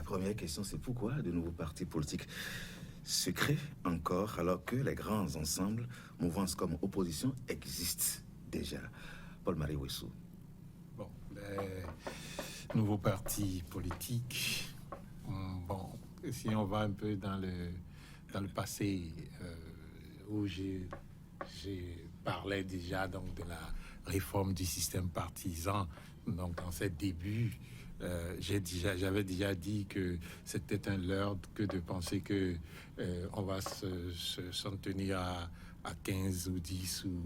première question, c'est pourquoi de nouveaux partis politiques se créent encore alors que les grands ensembles, mouvances comme opposition, existent déjà? Paul-Marie Ouessou. Bon, les nouveaux partis politiques, bon, si on va un peu dans le passé, où j'ai parlé déjà donc de la réforme du système partisan, donc dans ses débuts, j'avais déjà dit que c'était un leurre que de penser que on va s'en tenir à 15 ou 10 ou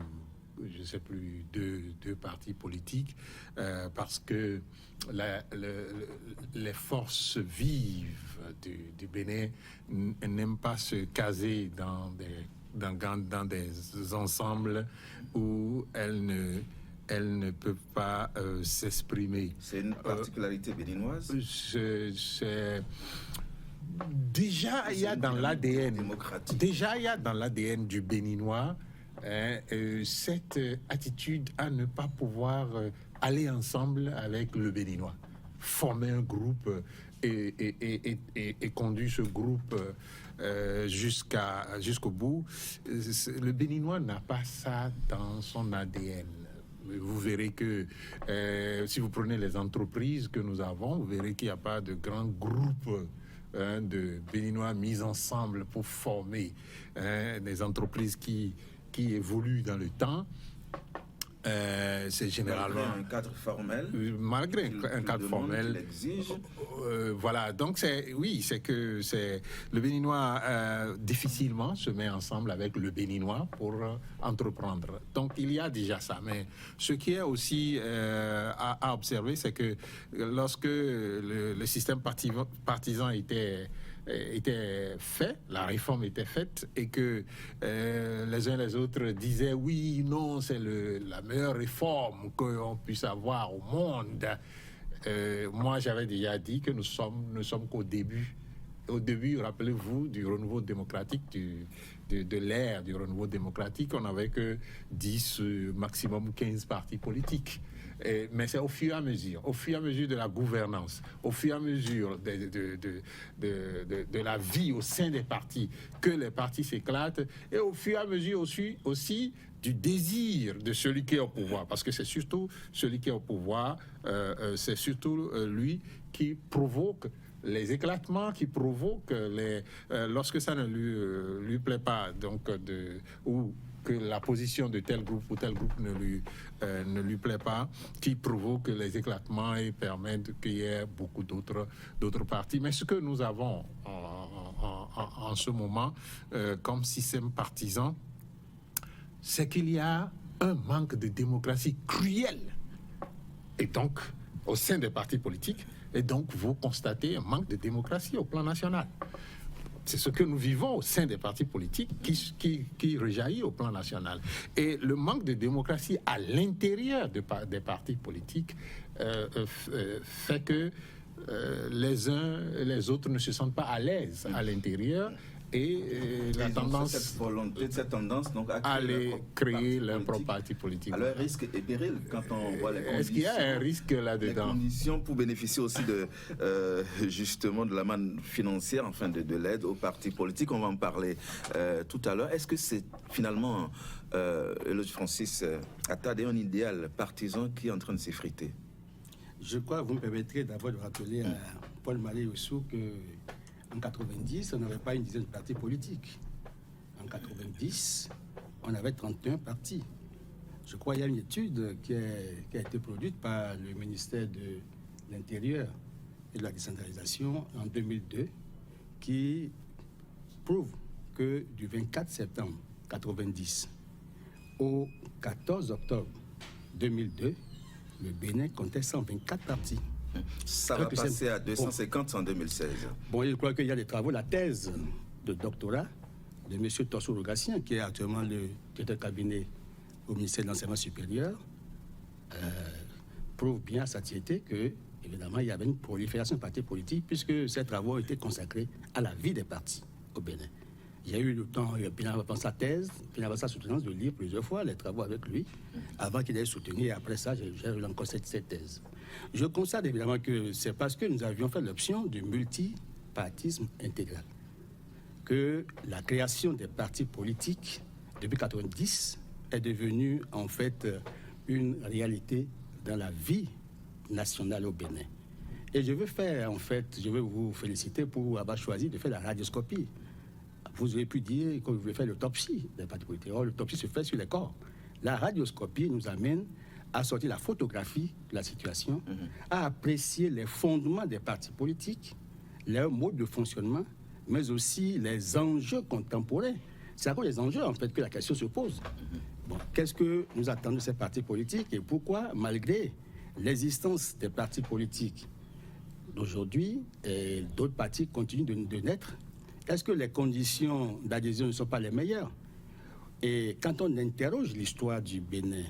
je ne sais plus, deux partis politiques, parce que les forces vives du Bénin n'aiment pas se caser dans des ensembles où elles ne peuvent pas s'exprimer. C'est une particularité béninoise? Déjà, il y a dans l'ADN. Déjà, il y a dans l'ADN du Béninois cette attitude à ne pas pouvoir aller ensemble avec le Béninois, former un groupe et conduire ce groupe jusqu'au bout. Le Béninois n'a pas ça dans son ADN. Vous verrez que si vous prenez les entreprises que nous avons, vous verrez qu'il n'y a pas de grands groupes de Béninois mis ensemble pour former des entreprises qui évoluent dans le temps. C'est généralement un cadre formel. Malgré un cadre formel, l'exige. Voilà. Donc c'est le Béninois difficilement se met ensemble avec le Béninois pour entreprendre. Donc il y a déjà ça. Mais ce qui est aussi à observer, c'est que lorsque le système partisan était fait, la réforme était faite, et que les uns et les autres disaient oui, non, c'est la meilleure réforme qu'on puisse avoir au monde. Moi, j'avais déjà dit que nous sommes qu'au début. Au début, rappelez-vous, du renouveau démocratique, de l'ère du renouveau démocratique, on n'avait que 10, maximum 15 partis politiques. Mais c'est au fur et à mesure de la gouvernance, au fur et à mesure de la vie au sein des partis, que les partis s'éclatent, et au fur et à mesure aussi du désir de celui qui est au pouvoir, parce que c'est surtout celui qui est au pouvoir, c'est surtout lui qui provoque les éclatements, qui provoquent lorsque ça ne lui plaît pas, donc ou que la position de tel groupe ou tel groupe ne lui plaît pas, qui provoque les éclatements et permettent qu'il y ait beaucoup d'autres partis. Mais ce que nous avons en ce moment comme système partisan, c'est qu'il y a un manque de démocratie cruel. Et donc, au sein des partis politiques, et donc vous constatez un manque de démocratie au plan national. C'est ce que nous vivons au sein des partis politiques qui rejaillit au plan national. Et le manque de démocratie à l'intérieur des partis politiques fait que les uns et les autres ne se sentent pas à l'aise à l'intérieur. Et la tendance, cette tendance donc, à aller créer leur propre parti politique. Alors, risque et péril quand on voit les conditions. Est-ce qu'il y a un risque là-dedans? Les conditions pour bénéficier aussi justement de la manne financière, enfin de l'aide aux partis politiques, on va en parler tout à l'heure. Est-ce que c'est finalement, Eloge Francis Attad, un idéal partisan qui est en train de s'effriter? Je crois, vous me permettrez d'abord de rappeler à Paul-Marie Ouessou que en 90, on n'avait pas une dizaine de partis politiques. En 90, on avait 31 partis. Je crois qu'il y a une étude qui a été produite par le ministère de l'Intérieur et de la décentralisation en 2002 qui prouve que du 24 septembre 90 au 14 octobre 2002, le Bénin comptait 124 partis. Ça va passer à 250 en 2016. Bon, je crois qu'il y a des travaux, la thèse de doctorat de M. Tosso Rogatien, qui est actuellement le directeur de cabinet au ministère de l'Enseignement supérieur, prouve bien à satiété que, évidemment, il y avait une prolifération de partis politiques, puisque ces travaux ont été consacrés à la vie des partis au Bénin. Il y a eu le temps, pendant sa thèse, pendant sa soutenance, de lire plusieurs fois les travaux avec lui, avant qu'il ait soutenu, et après ça, j'ai lu encore cette thèse. Je constate évidemment que c'est parce que nous avions fait l'option du multipartisme intégral que la création des partis politiques depuis 1990 est devenue en fait une réalité dans la vie nationale au Bénin. Et je veux vous féliciter pour avoir choisi de faire la radioscopie. Vous avez pu dire que vous voulez faire l'autopsie des partis politiques. Or, l'autopsie se fait sur les corps. La radioscopie nous amène à sortir la photographie de la situation, à apprécier les fondements des partis politiques, leur mode de fonctionnement, mais aussi les enjeux contemporains. C'est à cause des enjeux, en fait, que la question se pose. Bon, qu'est-ce que nous attendons de ces partis politiques et pourquoi, malgré l'existence des partis politiques d'aujourd'hui, d'autres partis continuent de naître? Est-ce que les conditions d'adhésion ne sont pas les meilleures? Et quand on interroge l'histoire du Bénin,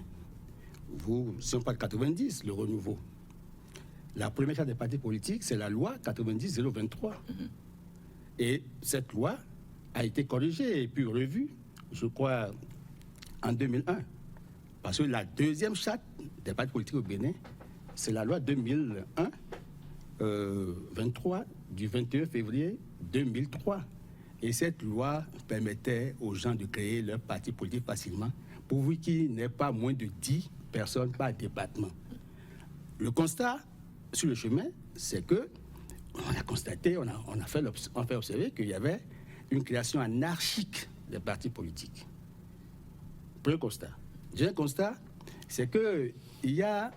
si on parle de 90, le renouveau, la première charte des partis politiques, c'est la loi 90-023. Et cette loi a été corrigée et puis revue, je crois, en 2001. Parce que la deuxième charte des partis politiques au Bénin, c'est la loi 2001-23 du 21 février 2003. Et cette loi permettait aux gens de créer leur parti politique facilement, pourvu qu'il n'y ait pas moins de 10 personnes par département. Le constat sur le chemin, c'est que on a constaté, on a fait observer qu'il y avait une création anarchique des partis politiques. Premier constat. Deuxième constat, c'est qu'il y a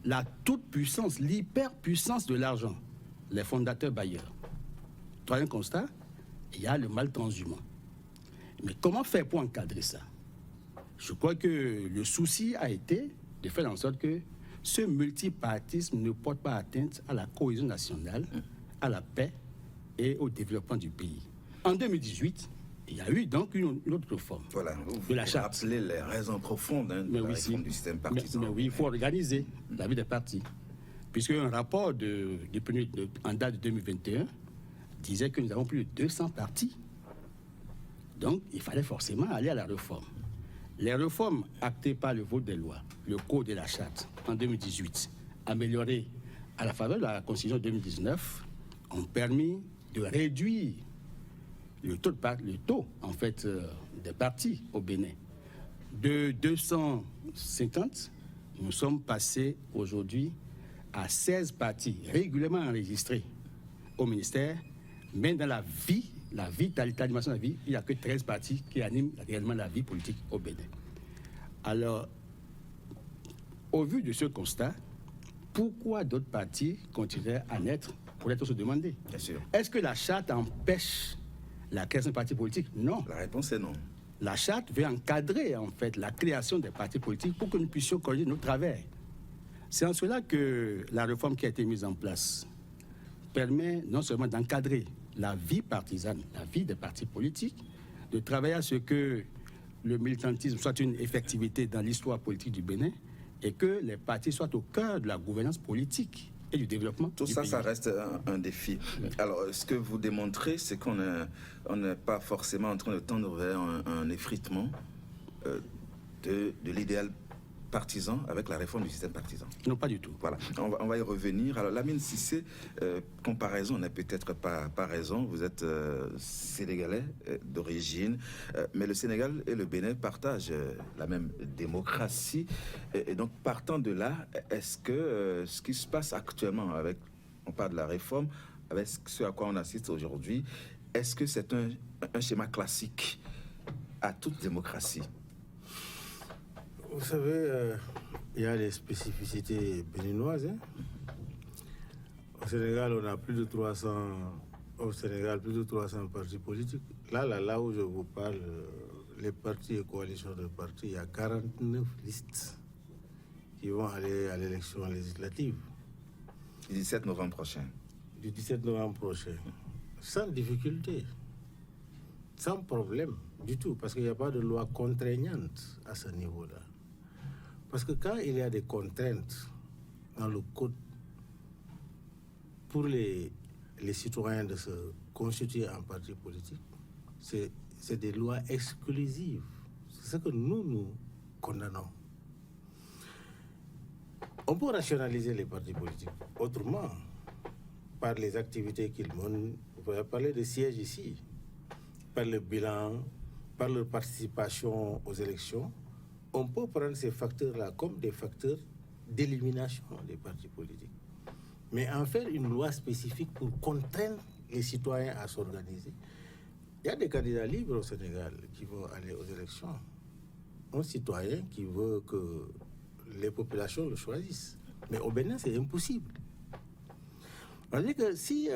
la toute-puissance, l'hyperpuissance de l'argent, les fondateurs bailleurs. Troisième constat, il y a le mal transhumant. Mais comment faire pour encadrer ça? Je crois que le souci a été de faire en sorte que ce multipartisme ne porte pas atteinte à la cohésion nationale, à la paix et au développement du pays. En 2018, il y a eu donc une autre réforme de la charte. Vous rappelez les raisons profondes de la réforme du système partisan. Mais oui, il faut organiser la vie des partis. Puisque un rapport en date de 2021 disait que nous avons plus de 200 partis. Donc, il fallait forcément aller à la réforme. Les réformes actées par le vote des lois, le code et la charte en 2018, améliorées à la faveur de la Constitution de 2019, ont permis de réduire le taux en fait, des partis au Bénin. De 250, nous sommes passés aujourd'hui à 16 partis régulièrement enregistrés au ministère, mais dans la vitalité, l'animation de la vie, il n'y a que 13 partis qui animent réellement la vie politique au Bénin. Alors, au vu de ce constat, pourquoi d'autres partis continueraient à naître? Pourrait-on se demander. Bien sûr. Est-ce que la charte empêche la création de partis politiques? Non. La réponse est non. La charte veut encadrer en fait la création des partis politiques pour que nous puissions corriger nos travers. C'est en cela que la réforme qui a été mise en place permet non seulement d'encadrer la vie partisane, la vie des partis politiques, de travailler à ce que le militantisme soit une effectivité dans l'histoire politique du Bénin et que les partis soient au cœur de la gouvernance politique et du développement. Tout ça, ça reste un défi. Alors, ce que vous démontrez, c'est qu'on n'est pas forcément en train de tendre vers un effritement de l'idéal partisan avec la réforme du système partisan. Non, pas du tout. Voilà, on va y revenir. Alors, Lamine Cissé, comparaison n'est peut-être pas raison. Vous êtes sénégalais d'origine, mais le Sénégal et le Bénin partagent la même démocratie. Et donc, partant de là, est-ce que ce qui se passe actuellement on parle de la réforme, avec ce à quoi on assiste aujourd'hui, est-ce que c'est un schéma classique à toute démocratie? Vous savez, il y a des spécificités béninoises. Au Sénégal, on a plus de 300 partis politiques. Là où je vous parle, les partis et coalitions de partis, il y a 49 listes qui vont aller à l'élection législative. Du 17 novembre prochain. Du 17 novembre prochain. Sans difficulté. Sans problème du tout, parce qu'il n'y a pas de loi contraignante à ce niveau-là. Parce que quand il y a des contraintes dans le code pour les citoyens de se constituer en parti politique, c'est des lois exclusives. C'est ce que nous condamnons. On peut rationaliser les partis politiques autrement, par les activités qu'ils mènent. On peut parler de sièges ici, par le bilan, par leur participation aux élections. On peut prendre ces facteurs-là comme des facteurs d'élimination des partis politiques. Mais en faire une loi spécifique pour contraindre les citoyens à s'organiser. Il y a des candidats libres au Sénégal qui vont aller aux élections. Un citoyen qui veut que les populations le choisissent. Mais au Bénin, c'est impossible. On dit que si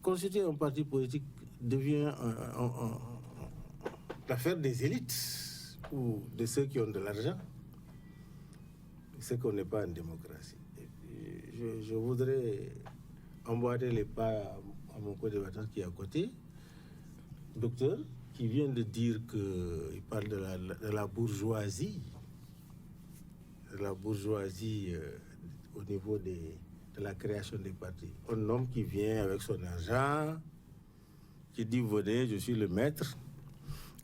constituer un parti politique devient l'affaire des élites ou de ceux qui ont de l'argent, c'est qu'on n'est pas en démocratie. Je voudrais emboîter les pas à mon co-débatteur qui est à côté, docteur, qui vient de dire qu'il parle de la bourgeoisie, au niveau de la création des partis. Un homme qui vient avec son argent, qui dit venez, je suis le maître,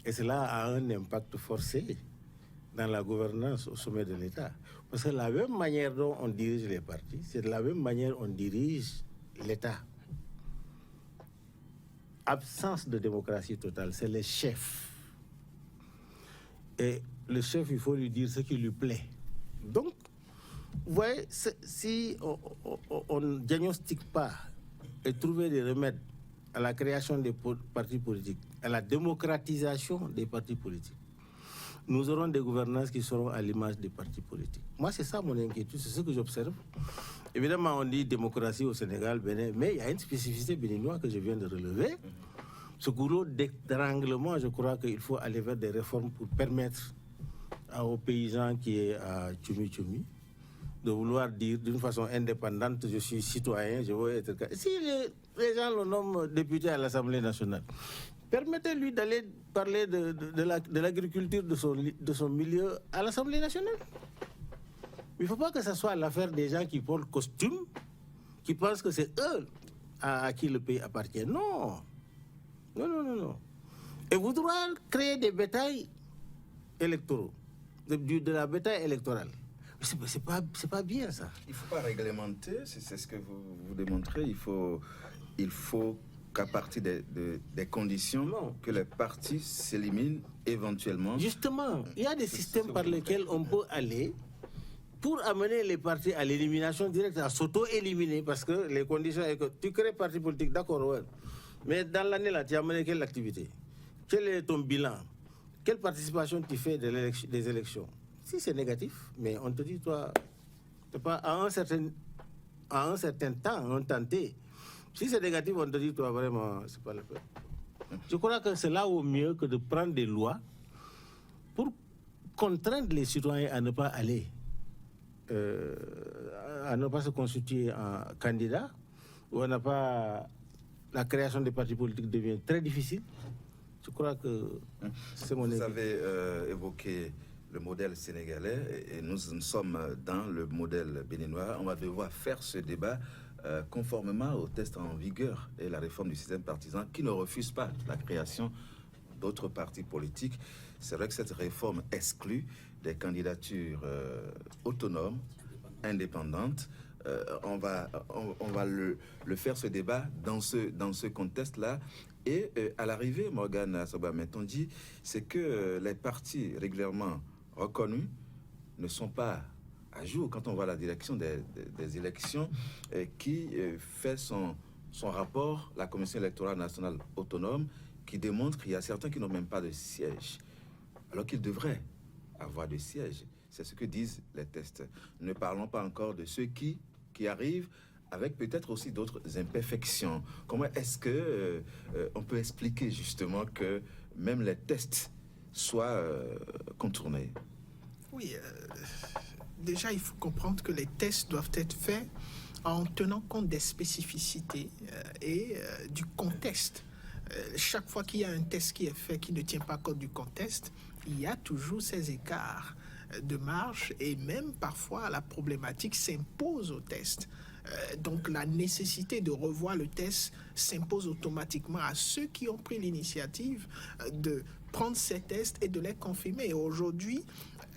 et cela a un impact forcé dans la gouvernance au sommet de l'État. Parce que la même manière dont on dirige les partis, c'est de la même manière on dirige l'État. Absence de démocratie totale, c'est le chef. Et le chef, il faut lui dire ce qui lui plaît. Donc, vous voyez, si on ne diagnostique pas et trouver des remèdes à la création des partis politiques, à la démocratisation des partis politiques, nous aurons des gouvernances qui seront à l'image des partis politiques. Moi, c'est ça mon inquiétude, c'est ce que j'observe. Évidemment, on dit démocratie au Sénégal, Bénin, mais il y a une spécificité béninoise que je viens de relever. Ce goulot d'étranglement, je crois qu'il faut aller vers des réformes pour permettre aux paysans qui est à Tchoumi-Tchoumi de vouloir dire d'une façon indépendante, je suis citoyen, je veux être... Si les gens le nomment député à l'Assemblée nationale, permettez-lui d'aller parler de l'agriculture de son milieu à l'Assemblée nationale. Il ne faut pas que ce soit l'affaire des gens qui portent costume, qui pensent que c'est eux à qui le pays appartient. Non. Non. Et vouloir créer des bétails électoraux, de la bétail électorale. C'est pas bien, ça. Il ne faut pas réglementer, c'est ce que vous démontrez. Il faut qu'à partir des conditions, non, que les partis s'éliminent éventuellement. Justement, il y a des systèmes par lesquels on peut aller pour amener les partis à l'élimination directe, à s'auto-éliminer, parce que les conditions sont que tu crées parti politique, d'accord, ouais. Mais dans l'année là, tu as mené quelle activité? Quel est ton bilan? Quelle participation tu fais des élections? Si c'est négatif, mais on te dit, toi, pas à un certain temps, on tenté. Si c'est négatif, on te dit, toi, vraiment, c'est pas la peine. Je crois que c'est là au mieux que de prendre des lois pour contraindre les citoyens à ne pas aller, à ne pas se constituer en candidat, ou à ne pas... La création des partis politiques devient très difficile. Je crois que c'est mon avis. Vous avez évoqué le modèle sénégalais et nous sommes dans le modèle béninois. On va devoir faire ce débat conformément aux tests en vigueur et la réforme du système partisan qui ne refuse pas la création d'autres partis politiques. C'est vrai que cette réforme exclut des candidatures autonomes, indépendantes. On va le faire ce débat dans ce contexte-là. Et à l'arrivée, Morgane Assoba-Mentondi, c'est que les partis régulièrement reconnus ne sont pas à jour quand on voit la direction des élections qui fait son rapport, la Commission électorale nationale autonome, qui démontre qu'il y a certains qui n'ont même pas de siège, alors qu'ils devraient avoir de siège. C'est ce que disent les tests. Ne parlons pas encore de ceux qui arrivent avec peut-être aussi d'autres imperfections. Comment est-ce que on peut expliquer justement que même les tests soient contournés? Oui, déjà il faut comprendre que les tests doivent être faits en tenant compte des spécificités et du contexte. Chaque fois qu'il y a un test qui est fait qui ne tient pas compte du contexte, il y a toujours ces écarts de marge et même parfois la problématique s'impose au test. Donc la nécessité de revoir le test s'impose automatiquement à ceux qui ont pris l'initiative de prendre ces tests et de les confirmer. Et aujourd'hui,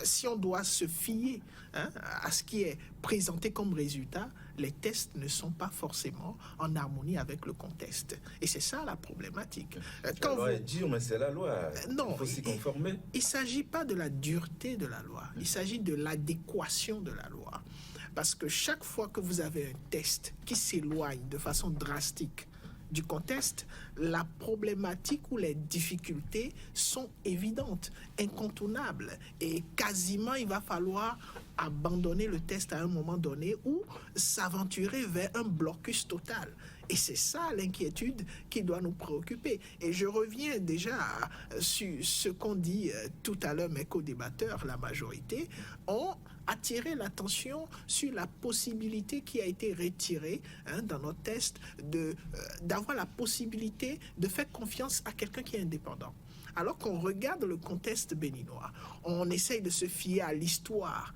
si on doit se fier à ce qui est présenté comme résultat, les tests ne sont pas forcément en harmonie avec le contexte. Et c'est ça la problématique. La loi est dure, mais c'est la loi. Non, il faut s'y conformer. Il ne s'agit pas de la dureté de la loi, il s'agit de l'adéquation de la loi. Parce que chaque fois que vous avez un test qui s'éloigne de façon drastique du contexte, la problématique ou les difficultés sont évidentes, incontournables. Et quasiment, il va falloir abandonner le test à un moment donné ou s'aventurer vers un blocus total. Et c'est ça l'inquiétude qui doit nous préoccuper. Et je reviens déjà sur ce qu'ont dit tout à l'heure mes co-débatteurs, la majorité, ont attiré l'attention sur la possibilité qui a été retirée dans notre test d'avoir la possibilité de faire confiance à quelqu'un qui est indépendant. Alors qu'on regarde le contexte béninois, on essaye de se fier à l'histoire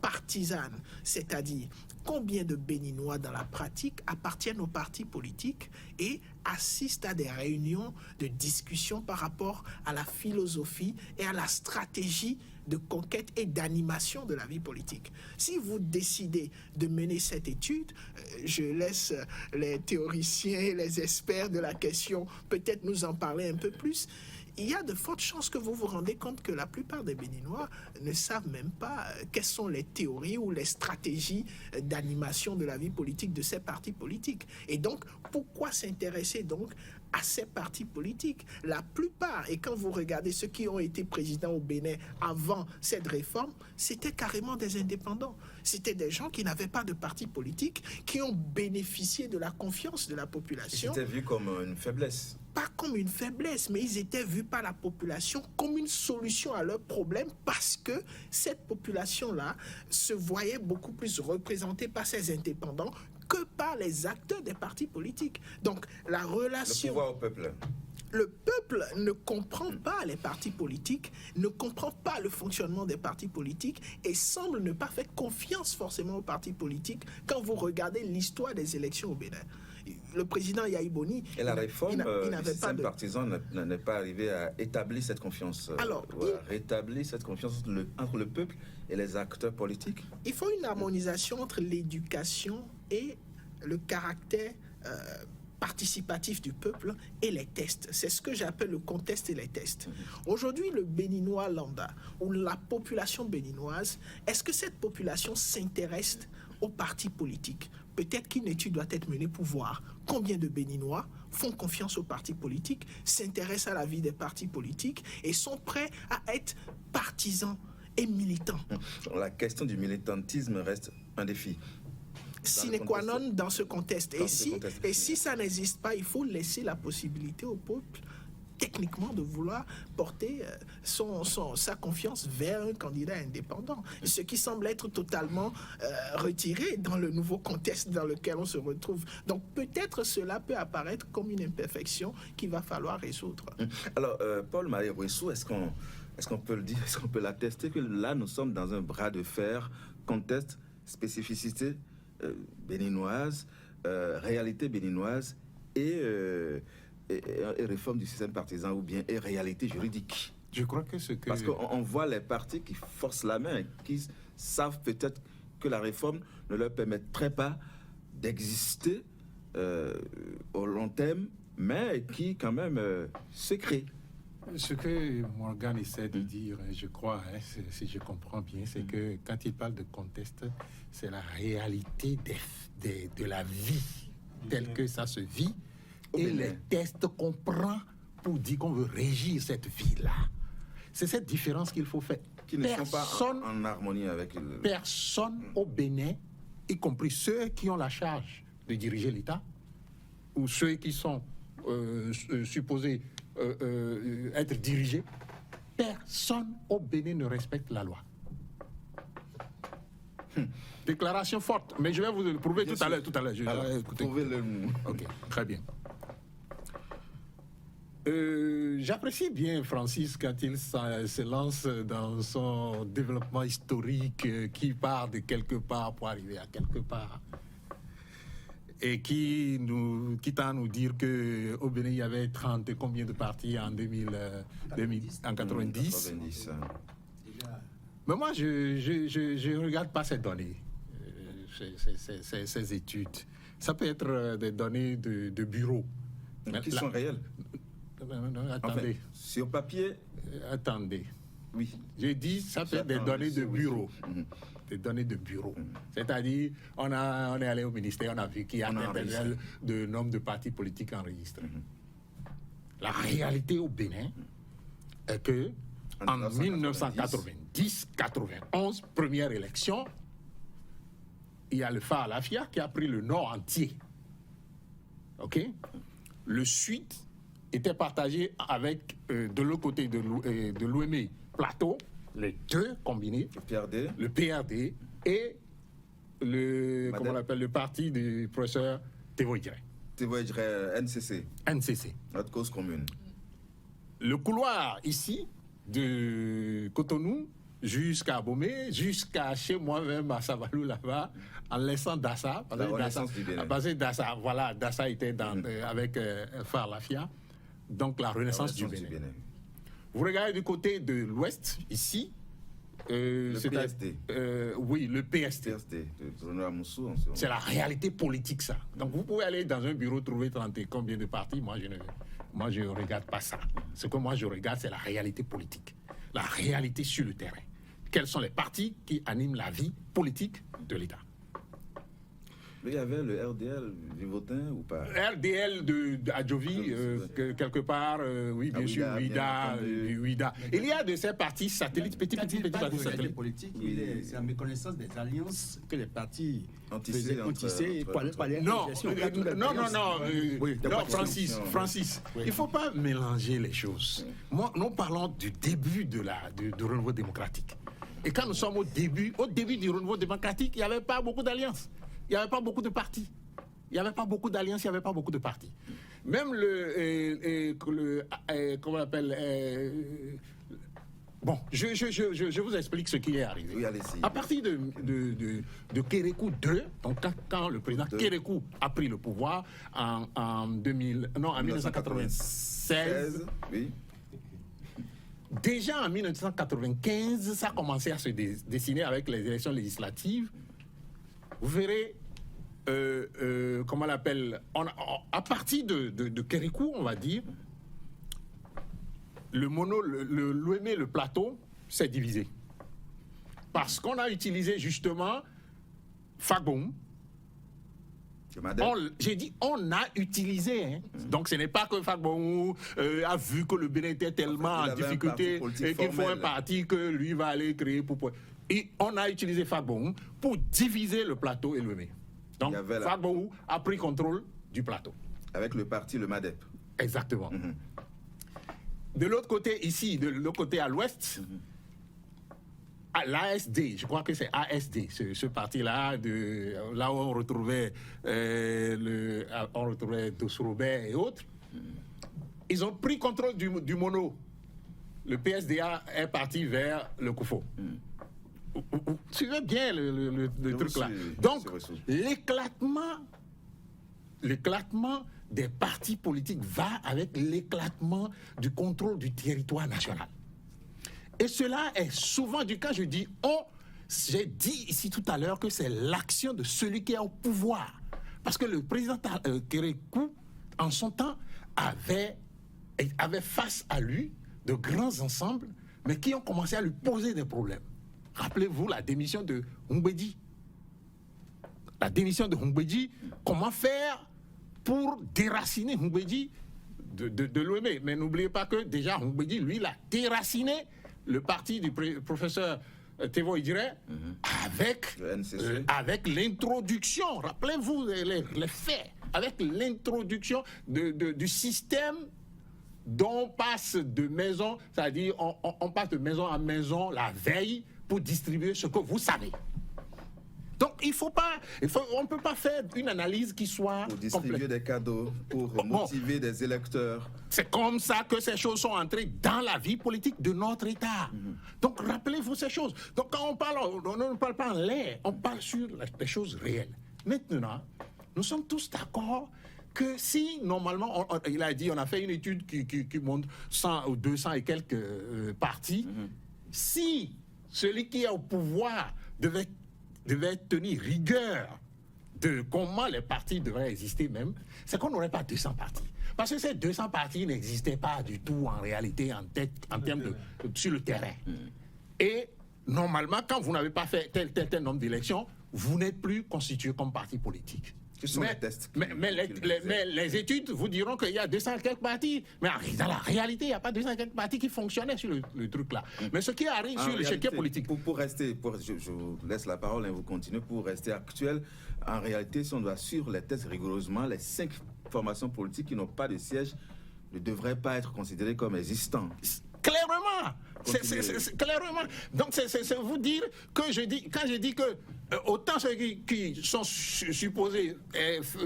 partisane, c'est-à-dire combien de Béninois dans la pratique appartiennent aux partis politiques et assistent à des réunions de discussion par rapport à la philosophie et à la stratégie de conquête et d'animation de la vie politique. Si vous décidez de mener cette étude, je laisse les théoriciens et les experts de la question peut-être nous en parler un peu plus. Il y a de fortes chances que vous vous rendez compte que la plupart des Béninois ne savent même pas quelles sont les théories ou les stratégies d'animation de la vie politique de ces partis politiques. Et donc, pourquoi s'intéresser donc à ces partis politiques? La plupart, et quand vous regardez ceux qui ont été présidents au Bénin avant cette réforme, c'était carrément des indépendants. C'était des gens qui n'avaient pas de parti politique, qui ont bénéficié de la confiance de la population. C'était vu comme une faiblesse. Pas comme une faiblesse, mais ils étaient vus par la population comme une solution à leurs problèmes parce que cette population-là se voyait beaucoup plus représentée par ces indépendants que par les acteurs des partis politiques. Donc, la relation... Le pouvoir au peuple. Le peuple ne comprend pas les partis politiques, ne comprend pas le fonctionnement des partis politiques et semble ne pas faire confiance forcément aux partis politiques quand vous regardez l'histoire des élections au Bénin. Le président Yahi Boni... Et la réforme du système partisan n'est pas arrivé à établir cette confiance, à rétablir cette confiance entre le peuple et les acteurs politiques. Il faut une harmonisation entre l'éducation et le caractère participatif du peuple et les tests. C'est ce que j'appelle le contexte et les tests. Aujourd'hui, le Béninois lambda ou la population béninoise, est-ce que cette population s'intéresse aux partis politiques? Peut-être qu'une étude doit être menée pour voir combien de Béninois font confiance aux partis politiques, s'intéressent à la vie des partis politiques et sont prêts à être partisans et militants. La question du militantisme reste un défi. Sine qua non dans ce contexte. Et si ça n'existe pas, il faut laisser la possibilité au peuple techniquement de vouloir porter sa confiance vers un candidat indépendant, ce qui semble être totalement retiré dans le nouveau contexte dans lequel on se retrouve. Donc peut-être cela peut apparaître comme une imperfection qu'il va falloir résoudre. Alors Paul-Marie Rouessou, est-ce qu'on peut le dire, est-ce qu'on peut l'attester que là nous sommes dans un bras de fer, contexte, spécificité béninoise, réalité béninoise et réforme du système partisan ou bien et réalité juridique. Je crois que ce que... Parce qu'on voit les partis qui forcent la main, qui savent peut-être que la réforme ne leur permettrait pas d'exister au long terme, mais qui quand même se créent. Ce que Morgan essaie de dire, je crois, si je comprends bien, c'est que quand il parle de contexte, c'est la réalité de la vie, telle que ça se vit, et les tests qu'on prend pour dire qu'on veut régir cette vie-là. C'est cette différence qu'il faut faire. Qui ne sont pas en harmonie avec... Personne au Bénin, y compris ceux qui ont la charge de diriger l'État, ou ceux qui sont supposés être dirigés, personne au Bénin ne respecte la loi. Déclaration forte, mais je vais vous le prouver tout à l'heure. Prouvez-le. Ok, très bien. J'apprécie bien Francis quand il se lance dans son développement historique qui part de quelque part pour arriver à quelque part. Et qui tend à nous dire qu'au Bénin, il y avait 30 et combien de partis en 90. Déjà, Mais moi, je ne regarde pas ces données, ces études. Ça peut être des données de bureau. Qui sont réelles. Attendez. Enfin, sur papier. Attendez. Oui. J'ai dit, ça peut être des données de bureau. Des données de bureau. C'est-à-dire, on est allé au ministère, on a vu qu'il y a de nombre de partis politiques enregistrés. La réalité au Bénin est que en 1990-91, première élection, il y a le Phare Lafia qui a pris le nord entier. OK? Le sud était partagé avec, de l'autre côté de l'Ouémé, Plateau, les deux combinés, le PRD et comment on l'appelle, le parti du professeur Thévo Idré. Thévo Idré, NCC. NCC. Notre cause commune. Le couloir ici, de Cotonou jusqu'à Bomé, jusqu'à chez moi-même à Savalou là-bas, en laissant Dassa. Parce que Dassa, voilà, Dassa était avec Phare Lafia. Donc la renaissance du Bénin. Vous regardez du côté de l'ouest, ici. Le PST. Oui, le PST. C'est la réalité politique, ça. Donc vous pouvez aller dans un bureau, trouver 30 et combien de partis. Moi, je ne regarde pas ça. Ce que moi, je regarde, c'est la réalité politique. La réalité sur le terrain. Quels sont les partis qui animent la vie politique de l'État? Mais il y avait le RDL Vivotin ou pas? RDL de Adjovi, quelque part, oui, bien sûr, Ouida. Il y a de ces partis satellites, petits partis satellites. Politique, c'est la méconnaissance des alliances que les partis ont tissées. Non, Francis, il ne faut pas mélanger les choses. Moi, nous parlons du début du renouveau démocratique. Et quand nous sommes au début du renouveau démocratique, il n'y avait pas beaucoup d'alliances. Il n'y avait pas beaucoup de partis. Il n'y avait pas beaucoup d'alliances, il n'y avait pas beaucoup de partis. Même comment on appelle bon, je vous explique ce qui est arrivé. Oui, allez-y. À partir de Kérékou II, donc quand le président Kérékou a pris le pouvoir en 1996, oui. Déjà en 1995, ça a commencé à se dessiner avec les élections législatives. Vous verrez, comment on l'appelle, à partir de Kérékou, on va dire, l'Ouémé, le plateau, s'est divisé. Parce qu'on a utilisé justement Fagbon. J'ai dit, on a utilisé. Hein. Donc, ce n'est pas que Fagbon a vu que le Bénin était tellement en difficulté et qu'il faut un parti que lui va aller créer pour... Et on a utilisé Fagbon pour diviser le plateau et l'Ouémé. Donc, Fagbon a pris contrôle du plateau. Avec le parti, le MADEP. Exactement. De l'autre côté, ici, de l'autre côté à l'ouest, à l'ASD, je crois que c'est ASD, ce parti-là, là où on retrouvait Dossou-Robert et autres, ils ont pris contrôle du mono. Le PSDA est parti vers le Koufo. Vous suivez bien le truc là. Donc, l'éclatement des partis politiques va avec l'éclatement du contrôle du territoire national. Et cela est souvent du cas, je dis, j'ai dit ici tout à l'heure que c'est l'action de celui qui est au pouvoir. Parce que le président Kérékou, en son temps, avait face à lui de grands ensembles, mais qui ont commencé à lui poser des problèmes. Rappelez-vous la démission de Humbedi. La démission de Humbedi, comment faire pour déraciner Humbedi de l'Ouémé? Mais n'oubliez pas que déjà Humbedi, lui, il a déraciné le parti du professeur Thévo Idré avec l'introduction, rappelez-vous les faits, avec l'introduction du système dont on passe de maison, c'est-à-dire on passe de maison à maison la veille pour distribuer ce que vous savez. Donc on ne peut pas faire une analyse qui soit pour distribuer complète. Des cadeaux, pour motiver des électeurs. C'est comme ça que ces choses sont entrées dans la vie politique de notre État. Donc rappelez-vous ces choses. Donc quand on ne parle pas en l'air, on parle sur les choses réelles. Maintenant, nous sommes tous d'accord que si normalement, il a dit, on a fait une étude qui montre 100 ou 200 et quelques partis, si celui qui est au pouvoir devait tenir rigueur de comment les partis devraient exister même, c'est qu'on n'aurait pas 200 partis. Parce que ces 200 partis n'existaient pas du tout en réalité en termes sur le terrain. Et normalement, quand vous n'avez pas fait tel nombre d'élections, vous n'êtes plus constitué comme parti politique. Quels sont les tests Mais les études vous diront qu'il y a 200 quelques partis. Mais dans la réalité, il n'y a pas 200 quelques partis qui fonctionnaient sur le truc là. Mais ce qui arrive sur l'échiquier politique. Pour rester, je vous laisse la parole et vous continuez, pour rester actuel, en réalité, si on doit suivre les tests rigoureusement, les 5 formations politiques qui n'ont pas de siège ne devraient pas être considérées comme existantes. Clairement, c'est clairement. Donc c'est vous dire que quand je dis que autant ceux qui sont supposés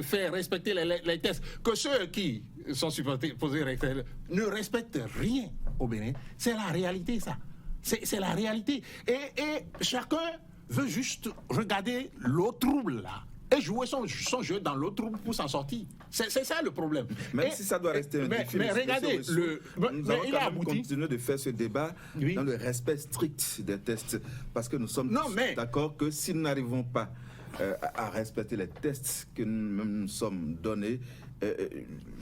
faire respecter les tests que ceux qui sont supposés respecter ne respectent rien au Bénin, c'est la réalité ça. C'est la réalité. Et chacun veut juste regarder l'eau trouble là et jouer son jeu dans l'autre trouble pour s'en sortir. C'est ça le problème. Même si ça doit rester un défi, mais regardez, nous allons quand même continuer de faire ce débat dans le respect strict des tests, parce que nous sommes d'accord que si nous n'arrivons pas à respecter les tests que nous sommes donnés,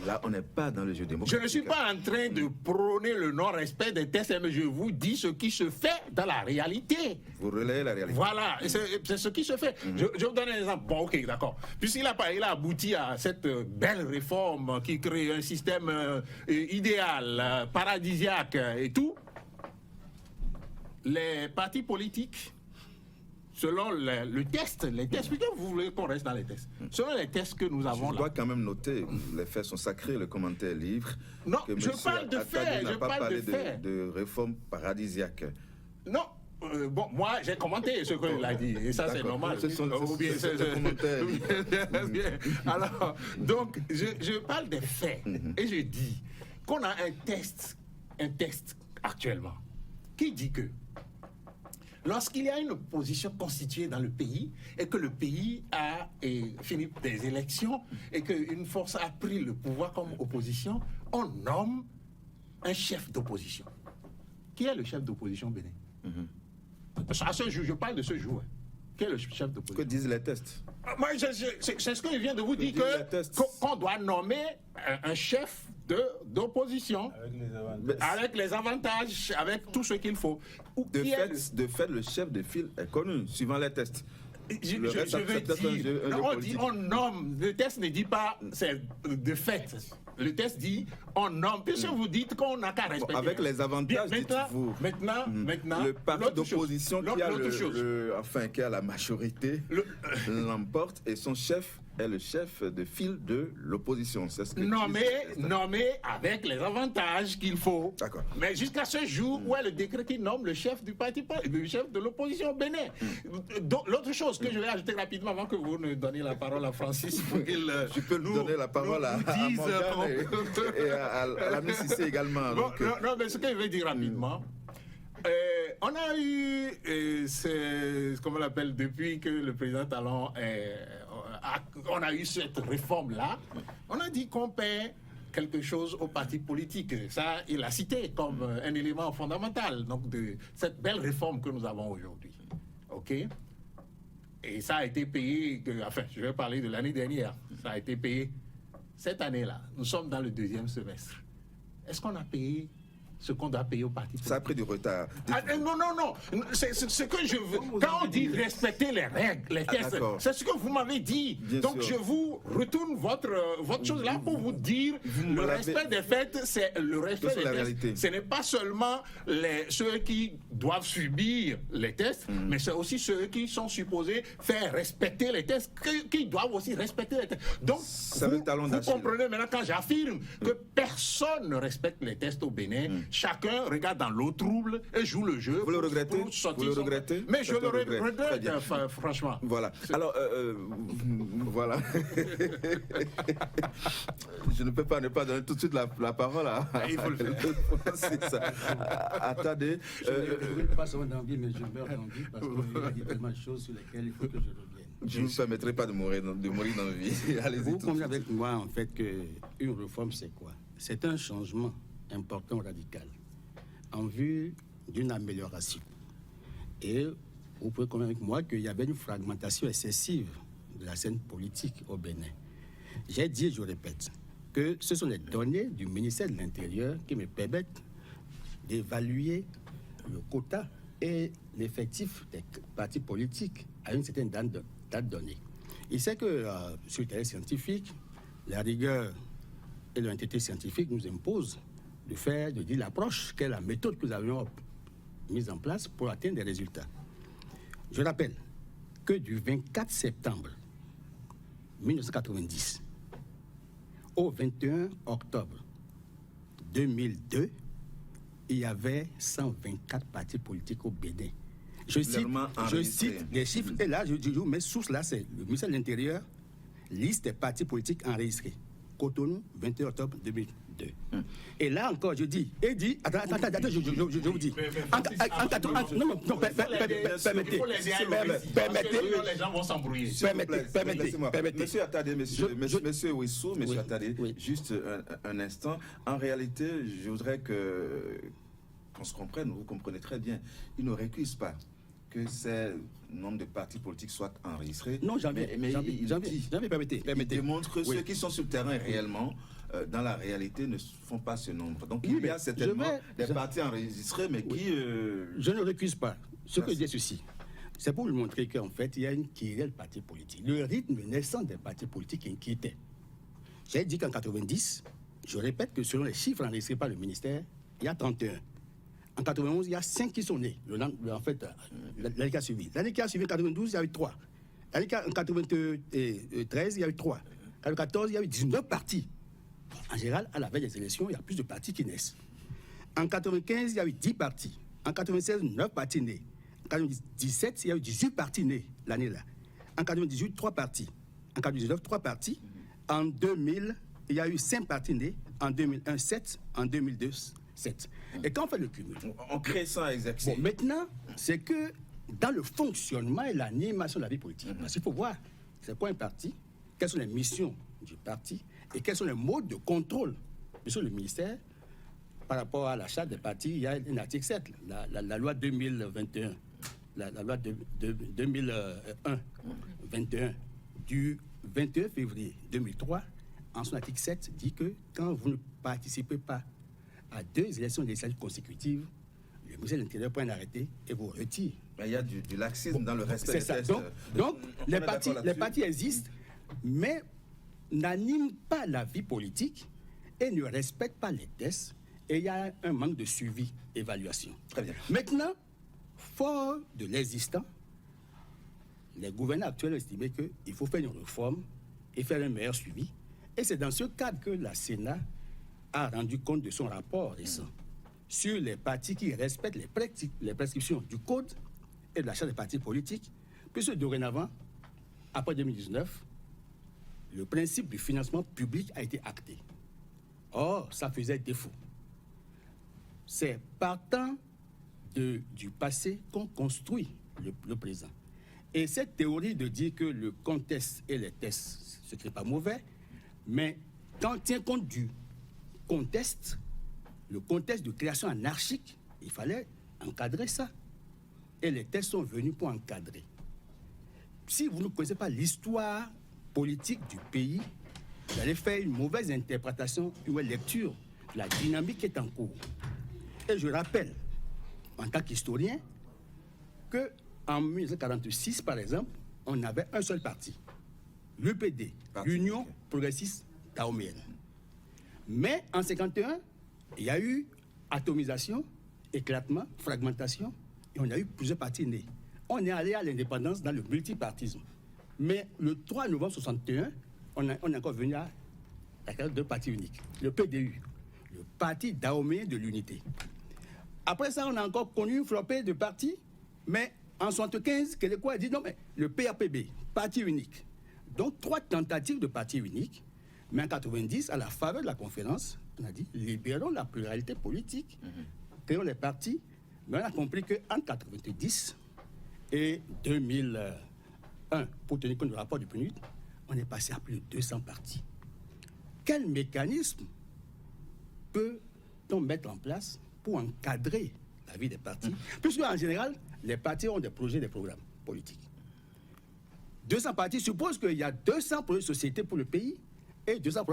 là, on n'est pas dans le jeu démocratique. Je ne suis pas en train de prôner le non-respect des tests, mais je vous dis ce qui se fait dans la réalité. Vous relayez la réalité. Voilà, c'est ce qui se fait. Je vous donne un exemple. Bon, ok, d'accord. Puisqu'il a abouti à cette belle réforme qui crée un système idéal, paradisiaque et tout, les partis politiques, selon les tests, puisque vous voulez qu'on reste dans les tests, selon les tests que nous avons là. Je dois quand même noter, les faits sont sacrés, le commentaire livre. Non, je parle de faits, je parle de faits. De réforme paradisiaque. Non. Bon, moi, j'ai commenté ce qu'il a dit, et ça, c'est normal. C'est le commentaire. Alors, donc, je parle des faits, et je dis qu'on a un test actuellement, qui dit que lorsqu'il y a une opposition constituée dans le pays et que le pays a fini des élections et qu'une force a pris le pouvoir comme opposition, on nomme un chef d'opposition. Qui est le chef d'opposition Bénin? À ce jour, je parle de ce jour. Qui est le chef d'opposition? Que disent les tests? Moi, c'est ce que je viens de vous dire, qu'on doit nommer un chef d'opposition avec les avantages, avec tout ce qu'il faut. De fait, le chef de file est connu, suivant les tests. On nomme. Le test ne dit pas c'est de fait. Le test dit on nomme. Puisque vous dites qu'on n'a qu'à respecter. Bon, avec les avantages, dites-vous. Maintenant, le parti d'opposition qui a la majorité l'emporte et son chef est le chef de file de l'opposition. C'est ce que nommé avec les avantages qu'il faut. D'accord. Mais jusqu'à ce jour, où est le décret qui nomme le chef du parti, le chef de l'opposition Bénin. L'autre chose que je vais ajouter rapidement avant que vous ne donniez la parole à Francis pour qu'il je peux nous donner la parole à Morgane et à la Miss Cissé également. Bon, non, mais ce que je vais dire rapidement. On a eu, comment on l'appelle, depuis que le président Talon on a eu cette réforme-là, on a dit qu'on paie quelque chose aux partis politiques. Ça, il a cité comme un élément fondamental donc, de cette belle réforme que nous avons aujourd'hui. OK? Et ça a été payé, je vais parler de l'année dernière, ça a été payé cette année-là. Nous sommes dans le 2e semestre. Est-ce qu'on a payé ce qu'on doit payer aux partis politiques? Ça a pris du retard. Non. C'est ce que je veux. Quand on dit respecter les règles, les tests, c'est ce que vous m'avez dit. Bien donc sûr. Je vous retourne votre chose là pour vous dire le respect des faits, c'est le respect des tests. Ce n'est pas seulement ceux qui doivent subir les tests, mais c'est aussi ceux qui sont supposés faire respecter les tests, qui doivent aussi respecter les tests. Donc, vous comprenez maintenant quand j'affirme que personne ne respecte les tests au Bénin. Chacun regarde dans l'eau trouble et joue le jeu. Vous le regrettez? Vous le regrettez? Mais je le regrette, franchement. Voilà. Alors, voilà. Je ne peux pas ne pas donner tout de suite la parole à... Il faut le faire. C'est ça. Attendez. Je ne veux pas seulement d'envie, mais je meurs d'envie parce qu'il y a dit tellement de choses sur lesquelles il faut que je revienne. Je ne vous permettrai pas de mourir d'envie. Allez-y. Vous convenez avec moi, en fait, qu'une réforme, c'est quoi? C'est un changement important, radical, en vue d'une amélioration. Et vous pouvez convenir avec moi qu'il y avait une fragmentation excessive de la scène politique au Bénin. J'ai dit et je répète que ce sont les données du ministère de l'Intérieur qui me permettent d'évaluer le quota et l'effectif des partis politiques à une certaine date donnée. Il sait que sur le terrain scientifique, la rigueur et l'honnêteté scientifique nous imposent de dire l'approche, quelle est la méthode que nous avions mise en place pour atteindre des résultats. Je rappelle que du 24 septembre 1990 au 21 octobre 2002, il y avait 124 partis politiques au Bénin. Je cite les chiffres, et là, je vous mets source, là, c'est le ministère de l'Intérieur, liste des partis politiques enregistrés. Cotonou, 21 octobre 2002. Et là encore, je dis, attends, je vous dis. Les gens vont s'embrouiller. Permettez. Monsieur Attadé, monsieur Ouissou, monsieur Attadé, juste un instant. En réalité, je voudrais qu'on se comprenne, vous comprenez très bien, il ne récuse pas que ces nombre de partis politiques soient enregistrés. Non, jamais, permettez. Il démontre que ceux qui sont sur le terrain réellement, dans la réalité, ne font pas ce nombre. Donc il y a certainement des partis enregistrés, mais qui... Je ne récuse pas. Ce que je dis ceci, c'est pour vous montrer qu'en fait, il y a une querelle parti politique. Le rythme naissant des partis politiques inquiétait. J'ai dit qu'en 90, je répète que selon les chiffres enregistrés par le ministère, il y a 31. En 91, il y a 5 qui sont nés. En fait, l'année qui a suivi. L'année qui a suivi, en 92, il y a eu 3. En 93, il y a eu 3. En 2014, il y a eu 19 partis. En général, à la veille des élections, il y a plus de partis qui naissent. En 95, il y a eu 10 partis. En 96, 9 partis nés. En 97, il y a eu 18 partis nés l'année-là. En 98, 3 partis. En 99, 3 partis. En 2000, il y a eu 5 partis nés. En 2001, 7. En 2002, 7. Et quand on fait le cumul, on crée ça exactement. Bon, maintenant, c'est que dans le fonctionnement et l'animation de la vie politique, parce qu'il faut voir c'est quoi un parti, quelles sont les missions du parti et quels sont les modes de contrôle. Sur le ministère, par rapport à la charte des partis, il y a un article 7, la loi 2021, la loi 2001 du 21 février 2003, en son article 7, dit que quand vous ne participez pas à 2 élections législatives consécutives, le ministère de l'Intérieur prend un arrêté et vous retire. Il y a du laxisme dans le respect des tests. Donc les partis existent, mais n'animent pas la vie politique et ne respectent pas les tests. Et il y a un manque de suivi, évaluation. Très bien. Maintenant, fort de l'existant, les gouverneurs actuels ont estimé qu'il faut faire une réforme et faire un meilleur suivi. Et c'est dans ce cadre que la Sénat a rendu compte de son rapport récent sur les partis qui respectent les prescriptions du Code et de la charte des partis politiques, puisque dorénavant, après 2019, le principe du financement public a été acté. Or, ça faisait défaut. C'est partant du passé qu'on construit le présent. Et cette théorie de dire que le contexte et les tests, ce n'est pas mauvais, mais quand on tient compte du contexte, le contexte de création anarchique, il fallait encadrer ça. Et les tests sont venus pour encadrer. Si vous ne connaissez pas l'histoire politique du pays, vous allez faire une mauvaise interprétation ou une lecture de la dynamique qui est en cours. Et je rappelle, en tant qu'historien, qu'en 1946, par exemple, on avait un seul parti, l'UPD, l'Union progressiste dahoméenne. Mais en 1951, il y a eu atomisation, éclatement, fragmentation, et on a eu plusieurs partis nés. On est allé à l'indépendance dans le multipartisme. Mais le 3 novembre 1961, on est encore venu à la carrière de partis uniques. Le PDU, le Parti dahoméen de l'unité. Après ça, on a encore connu une flopée de partis, mais en 1975, Québécois a dit non, mais le PAPB, parti unique. Donc 3 tentatives de parti unique, mais en 1990, à la faveur de la conférence, on a dit libérons la pluralité politique, créons les partis, mais on a compris qu'en 1990 et 2001, pour tenir compte du rapport du PNUD, on est passé à plus de 200 partis. Quel mécanisme peut-on mettre en place pour encadrer la vie des partis, puisque en général, les partis ont des projets, des programmes politiques. 200 partis suppose qu'il y a 200 projets de société pour le pays et 200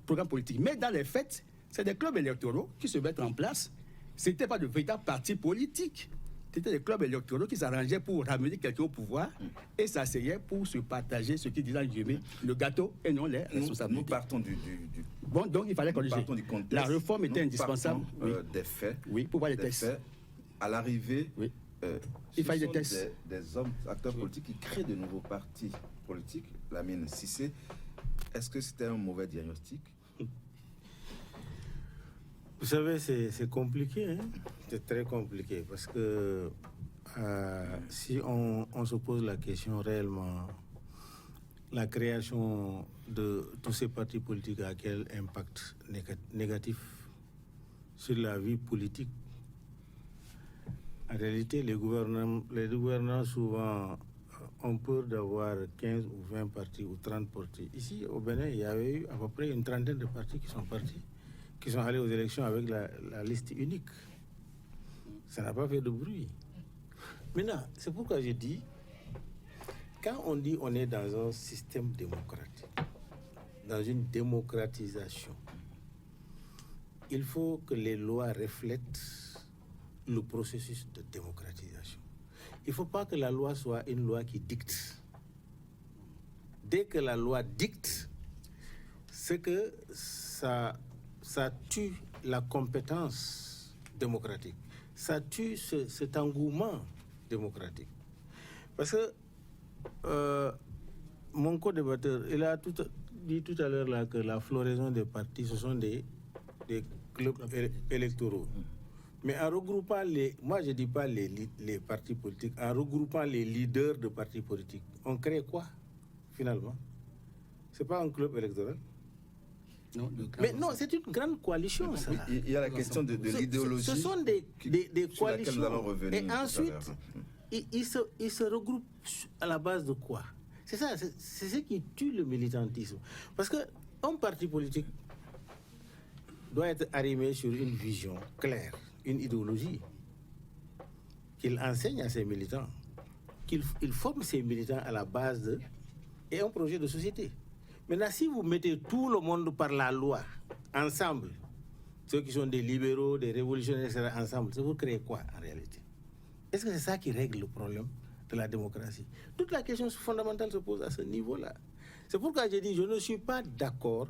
programmes politiques. Mais dans les faits, c'est des clubs électoraux qui se mettent en place. Ce n'était pas de véritables partis politiques. C'était des clubs électoraux qui s'arrangeaient pour ramener quelqu'un au pouvoir et s'asseyaient pour se partager ce qui disait le gâteau et non les responsabilités. Nous partons du Bon, donc il fallait corriger. La réforme était indispensable. Des faits. Oui, pour voir les textes. Faits. À l'arrivée, oui. Il fallait des textes. Des hommes, acteurs politiques qui créent de nouveaux partis politiques. Lamine Cissé, est-ce que c'était un mauvais diagnostic? Vous savez, c'est compliqué, hein? C'est très compliqué, parce que si on se pose la question réellement, la création de tous ces partis politiques a quel impact négatif sur la vie politique? En réalité, les gouvernants souvent ont peur d'avoir 15 ou 20 partis ou 30 partis. Ici, au Bénin, il y avait eu à peu près une trentaine de partis qui sont partis, qui sont allés aux élections avec la liste unique. Ça n'a pas fait de bruit. Maintenant, c'est pourquoi je dis, quand on dit on est dans un système démocratique, dans une démocratisation, il faut que les lois reflètent le processus de démocratisation. Il ne faut pas que la loi soit une loi qui dicte. Dès que la loi dicte, c'est que ça tue la compétence démocratique. Ça tue cet engouement démocratique. Parce que mon co-débatteur, il a dit tout à l'heure là que la floraison des partis, ce sont des clubs électoraux. Mais en regroupant moi je ne dis pas les partis politiques, en regroupant les leaders de partis politiques, on crée quoi finalement? Ce n'est pas un club électoral? Non, mais non, c'est une grande coalition, ça. Il y a la question de l'idéologie. Ce sont des coalitions. Et ensuite, ils se regroupent à la base de quoi? C'est ça, c'est ce qui tue le militantisme. Parce qu'un parti politique doit être arrimé sur une vision claire, une idéologie, qu'il enseigne à ses militants, qu'il forme ses militants à la base et un projet de société. Maintenant, si vous mettez tout le monde par la loi, ensemble, ceux qui sont des libéraux, des révolutionnaires, etc., ensemble, ça vous crée quoi en réalité? Est-ce que c'est ça qui règle le problème de la démocratie? Toute la question fondamentale se pose à ce niveau-là. C'est pourquoi j'ai dit, je ne suis pas d'accord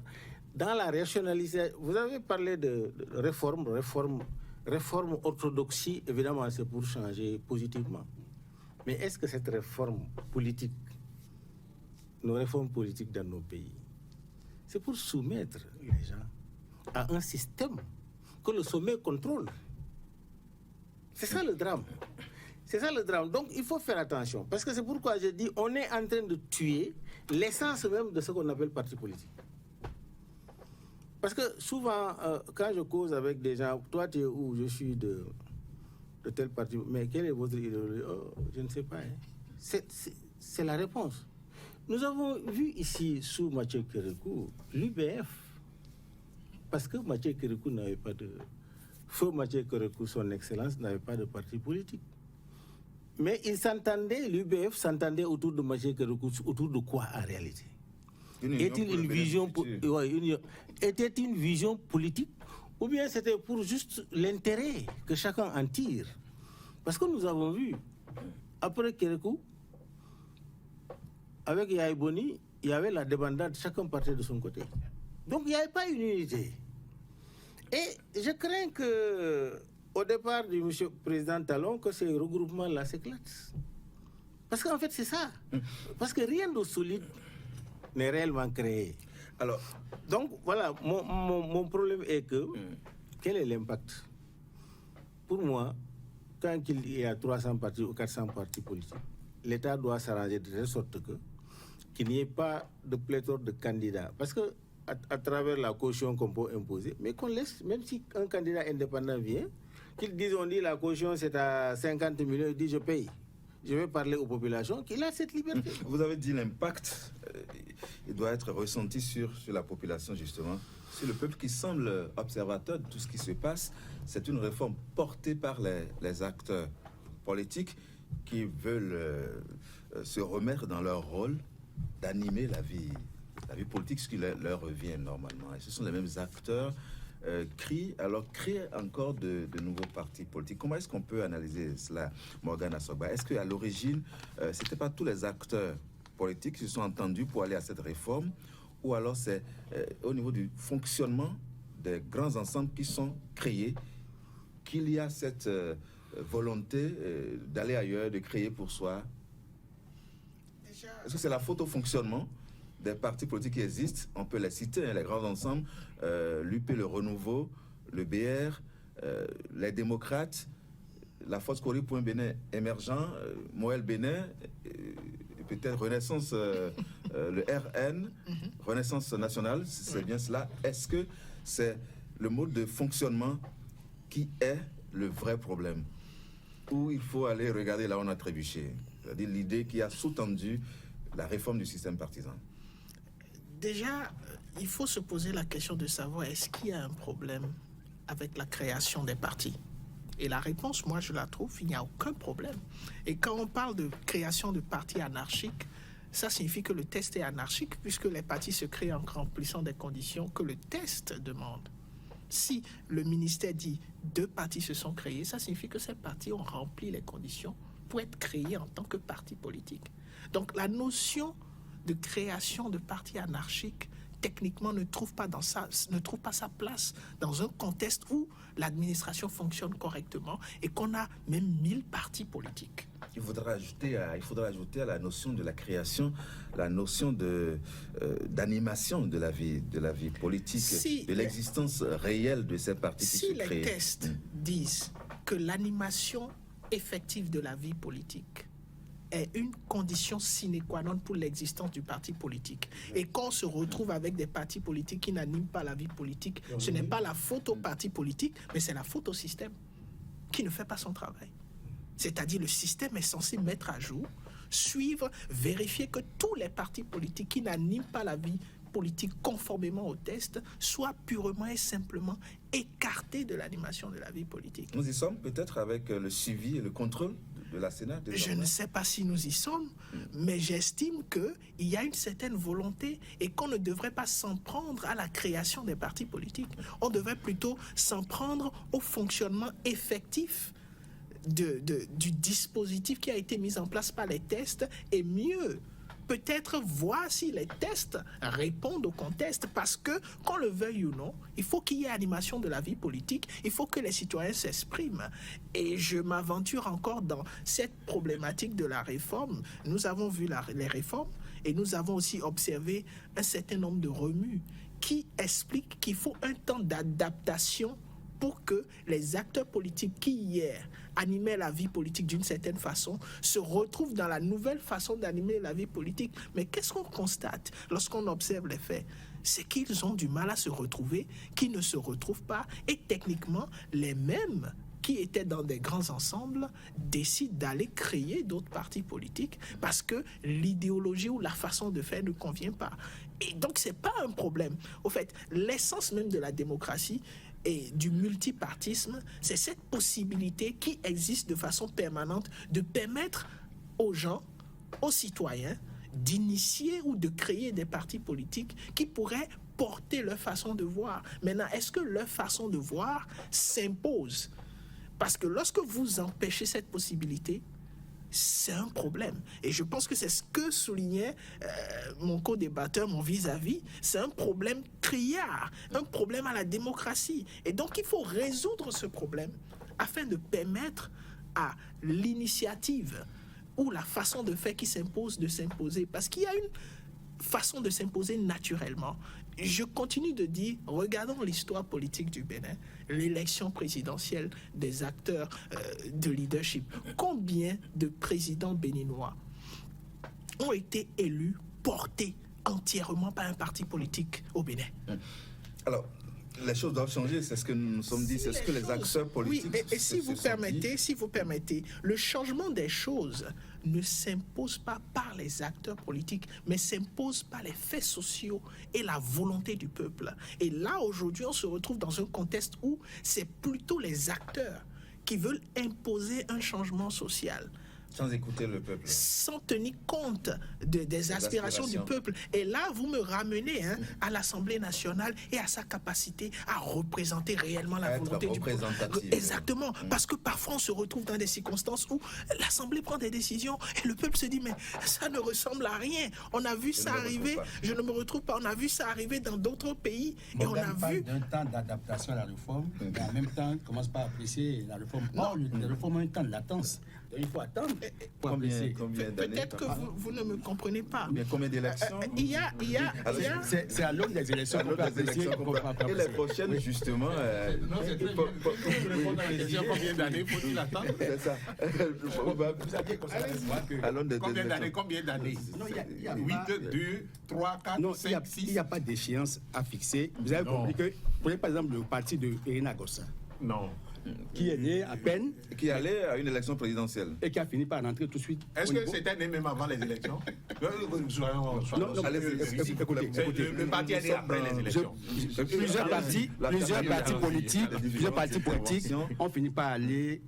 dans la rationalisation. Vous avez parlé de réforme orthodoxie, évidemment, c'est pour changer positivement. Mais est-ce que cette réforme politique, nos réformes politiques dans nos pays, c'est pour soumettre les gens à un système que le sommet contrôle? C'est ça le drame. C'est ça le drame. Donc il faut faire attention. Parce que c'est pourquoi je dis on est en train de tuer l'essence même de ce qu'on appelle parti politique. Parce que souvent, quand je cause avec des gens, toi tu es où? Je suis de tel parti. Mais quelle est votre idéologie? Oh, je ne sais pas. Hein. C'est la réponse. Nous avons vu ici, sous Mathieu Kérékou, l'UBF. Parce que Mathieu Kérékou n'avait pas de... Feu Mathieu Kérékou, son excellence, n'avait pas de parti politique. Mais il s'entendait, l'UBF s'entendait autour de Mathieu Kérékou, autour de quoi en réalité? Était-il une vision était une vision politique ou bien c'était pour juste l'intérêt que chacun en tire? Parce que nous avons vu, après Kérékou, avec Yahi Boni, il y avait la débandade, chacun partait de son côté. Donc il n'y avait pas une unité. Et je crains que, au départ du monsieur président Talon, que ces regroupements-là s'éclatent. Parce qu'en fait, c'est ça. Parce que rien de solide n'est réellement créé. Alors, donc voilà, mon problème est que, quel est l'impact? Pour moi, quand il y a 300 partis ou 400 partis politiques, l'État doit s'arranger de telle sorte qu'il n'y ait pas de pléthore de candidats. Parce que à travers la caution qu'on peut imposer, mais qu'on laisse, même si un candidat indépendant vient, qu'il dise, on dit la caution c'est à 50 millions, il dit je paye. je vais parler aux populations, qu'il a cette liberté. Vous avez dit l'impact, il doit être ressenti sur la population, justement. C'est le peuple qui semble observateur de tout ce qui se passe. C'est une réforme portée par les acteurs politiques qui veulent se remettre dans leur rôle d'animer la vie politique, ce qui leur revient normalement. Et ce sont les mêmes acteurs créent encore de nouveaux partis politiques. Comment est-ce qu'on peut analyser cela, Morgane Assogba? Est-ce qu'à l'origine, ce n'étaient pas tous les acteurs politiques qui se sont entendus pour aller à cette réforme, ou alors c'est au niveau du fonctionnement des grands ensembles qui sont créés qu'il y a cette volonté d'aller ailleurs, de créer pour soi? Est-ce que c'est la faute au fonctionnement des partis politiques qui existent? On peut les citer, les grands ensembles, l'UP, le Renouveau, le BR, les démocrates, la Force Cori pour un Bénin émergent, Moël Bénin, peut-être Renaissance, le RN, Renaissance nationale, c'est bien cela. Est-ce que c'est le mode de fonctionnement qui est le vrai problème? Ou il faut aller regarder là où on a trébuché? C'est-à-dire l'idée qui a sous-tendu la réforme du système partisan. Déjà, il faut se poser la question de savoir est-ce qu'il y a un problème avec la création des partis? Et la réponse, moi, je la trouve, il n'y a aucun problème. Et quand on parle de création de partis anarchiques, ça signifie que le test est anarchique puisque les partis se créent en remplissant des conditions que le test demande. Si le ministère dit 2 partis se sont créés, ça signifie que ces partis ont rempli les conditions pour être créés en tant que partis politiques. Donc la notion de création de partis anarchiques, techniquement, ne trouve pas sa place dans un contexte où l'administration fonctionne correctement et qu'on a même 1000 partis politiques. Il faudra ajouter à la notion de la création, la notion d'animation de la vie politique, de l'existence réelle de ces partis qui se créent. Si les tests disent que l'animation effective de la vie politique est une condition sine qua non pour l'existence du parti politique. Et quand on se retrouve avec des partis politiques qui n'animent pas la vie politique, ce n'est pas la faute au parti politique, mais c'est la faute au système qui ne fait pas son travail. C'est-à-dire le système est censé mettre à jour, suivre, vérifier que tous les partis politiques qui n'animent pas la vie politique conformément au test soient purement et simplement écartés de l'animation de la vie politique. Nous y sommes peut-être avec le suivi et le contrôle de la Sénat. Je ne sais pas si nous y sommes, mais j'estime qu'il y a une certaine volonté et qu'on ne devrait pas s'en prendre à la création des partis politiques. On devrait plutôt s'en prendre au fonctionnement effectif du dispositif qui a été mis en place par les tests et mieux, peut-être voir si les tests répondent au contexte parce que, qu'on le veuille ou non, il faut qu'il y ait animation de la vie politique, il faut que les citoyens s'expriment. Et je m'aventure encore dans cette problématique de la réforme. Nous avons vu les réformes et nous avons aussi observé un certain nombre de remues qui expliquent qu'il faut un temps d'adaptation pour que les acteurs politiques qui hier animaient la vie politique d'une certaine façon se retrouvent dans la nouvelle façon d'animer la vie politique. Mais qu'est-ce qu'on constate lorsqu'on observe les faits? C'est qu'ils ont du mal à se retrouver, qu'ils ne se retrouvent pas et techniquement les mêmes qui étaient dans des grands ensembles décident d'aller créer d'autres partis politiques parce que l'idéologie ou la façon de faire ne convient pas. Et donc c'est pas un problème. Au fait, l'essence même de la démocratie et du multipartisme, c'est cette possibilité qui existe de façon permanente de permettre aux gens, aux citoyens, d'initier ou de créer des partis politiques qui pourraient porter leur façon de voir. Maintenant, est-ce que leur façon de voir s'impose? Parce que lorsque vous empêchez cette possibilité, c'est un problème. Et je pense que c'est ce que soulignait mon co-débatteur, mon vis-à-vis. C'est un problème criard, un problème à la démocratie. Et donc, il faut résoudre ce problème afin de permettre à l'initiative ou la façon de faire qui s'impose de s'imposer. Parce qu'il y a une façon de s'imposer naturellement. Je continue de dire, regardons l'histoire politique du Bénin, l'élection présidentielle des acteurs de leadership. Combien de présidents béninois ont été élus, portés entièrement par un parti politique au Bénin? Alors, les choses doivent changer, c'est ce que nous nous sommes dit, c'est ce que les acteurs politiques... Oui, et si vous permettez, le changement des choses ne s'impose pas par les acteurs politiques, mais s'impose par les faits sociaux et la volonté du peuple. Et là, aujourd'hui, on se retrouve dans un contexte où c'est plutôt les acteurs qui veulent imposer un changement social. Sans écouter le peuple. Sans tenir compte des aspirations du peuple. Et là, vous me ramenez à l'Assemblée nationale et à sa capacité à représenter réellement la volonté du peuple. Exactement. Parce que parfois, on se retrouve dans des circonstances où l'Assemblée prend des décisions et le peuple se dit, mais ça ne ressemble à rien. On a vu ça arriver, je ne me retrouve pas, on a vu ça arriver dans d'autres pays. Et on a vu... d'un temps d'adaptation à la réforme, mais en même temps, on commence pas à apprécier la réforme. Or, la réforme a un temps de latence. Il faut attendre. Combien d'années? Peut-être que vous ne me comprenez pas. Mais combien d'élections? C'est à l'aune des élections qu'on peut apprécier. Et les prochaines, justement... Non, c'est très bien. Pour répondre à la question, combien d'années faut-il attendre? C'est ça. Combien d'années? 8, 2, 3, 4, 5, 6. Il n'y a pas d'échéance à fixer. Vous avez compris que, prenez par exemple le parti de Irina Gossa. Non. Qui est né à peine. Qui allait à une élection présidentielle. Et qui a fini par rentrer tout de suite. Est-ce que c'était né même avant les élections? Non, écoutez, le parti est né après les élections. Plusieurs partis politiques ont fini par aller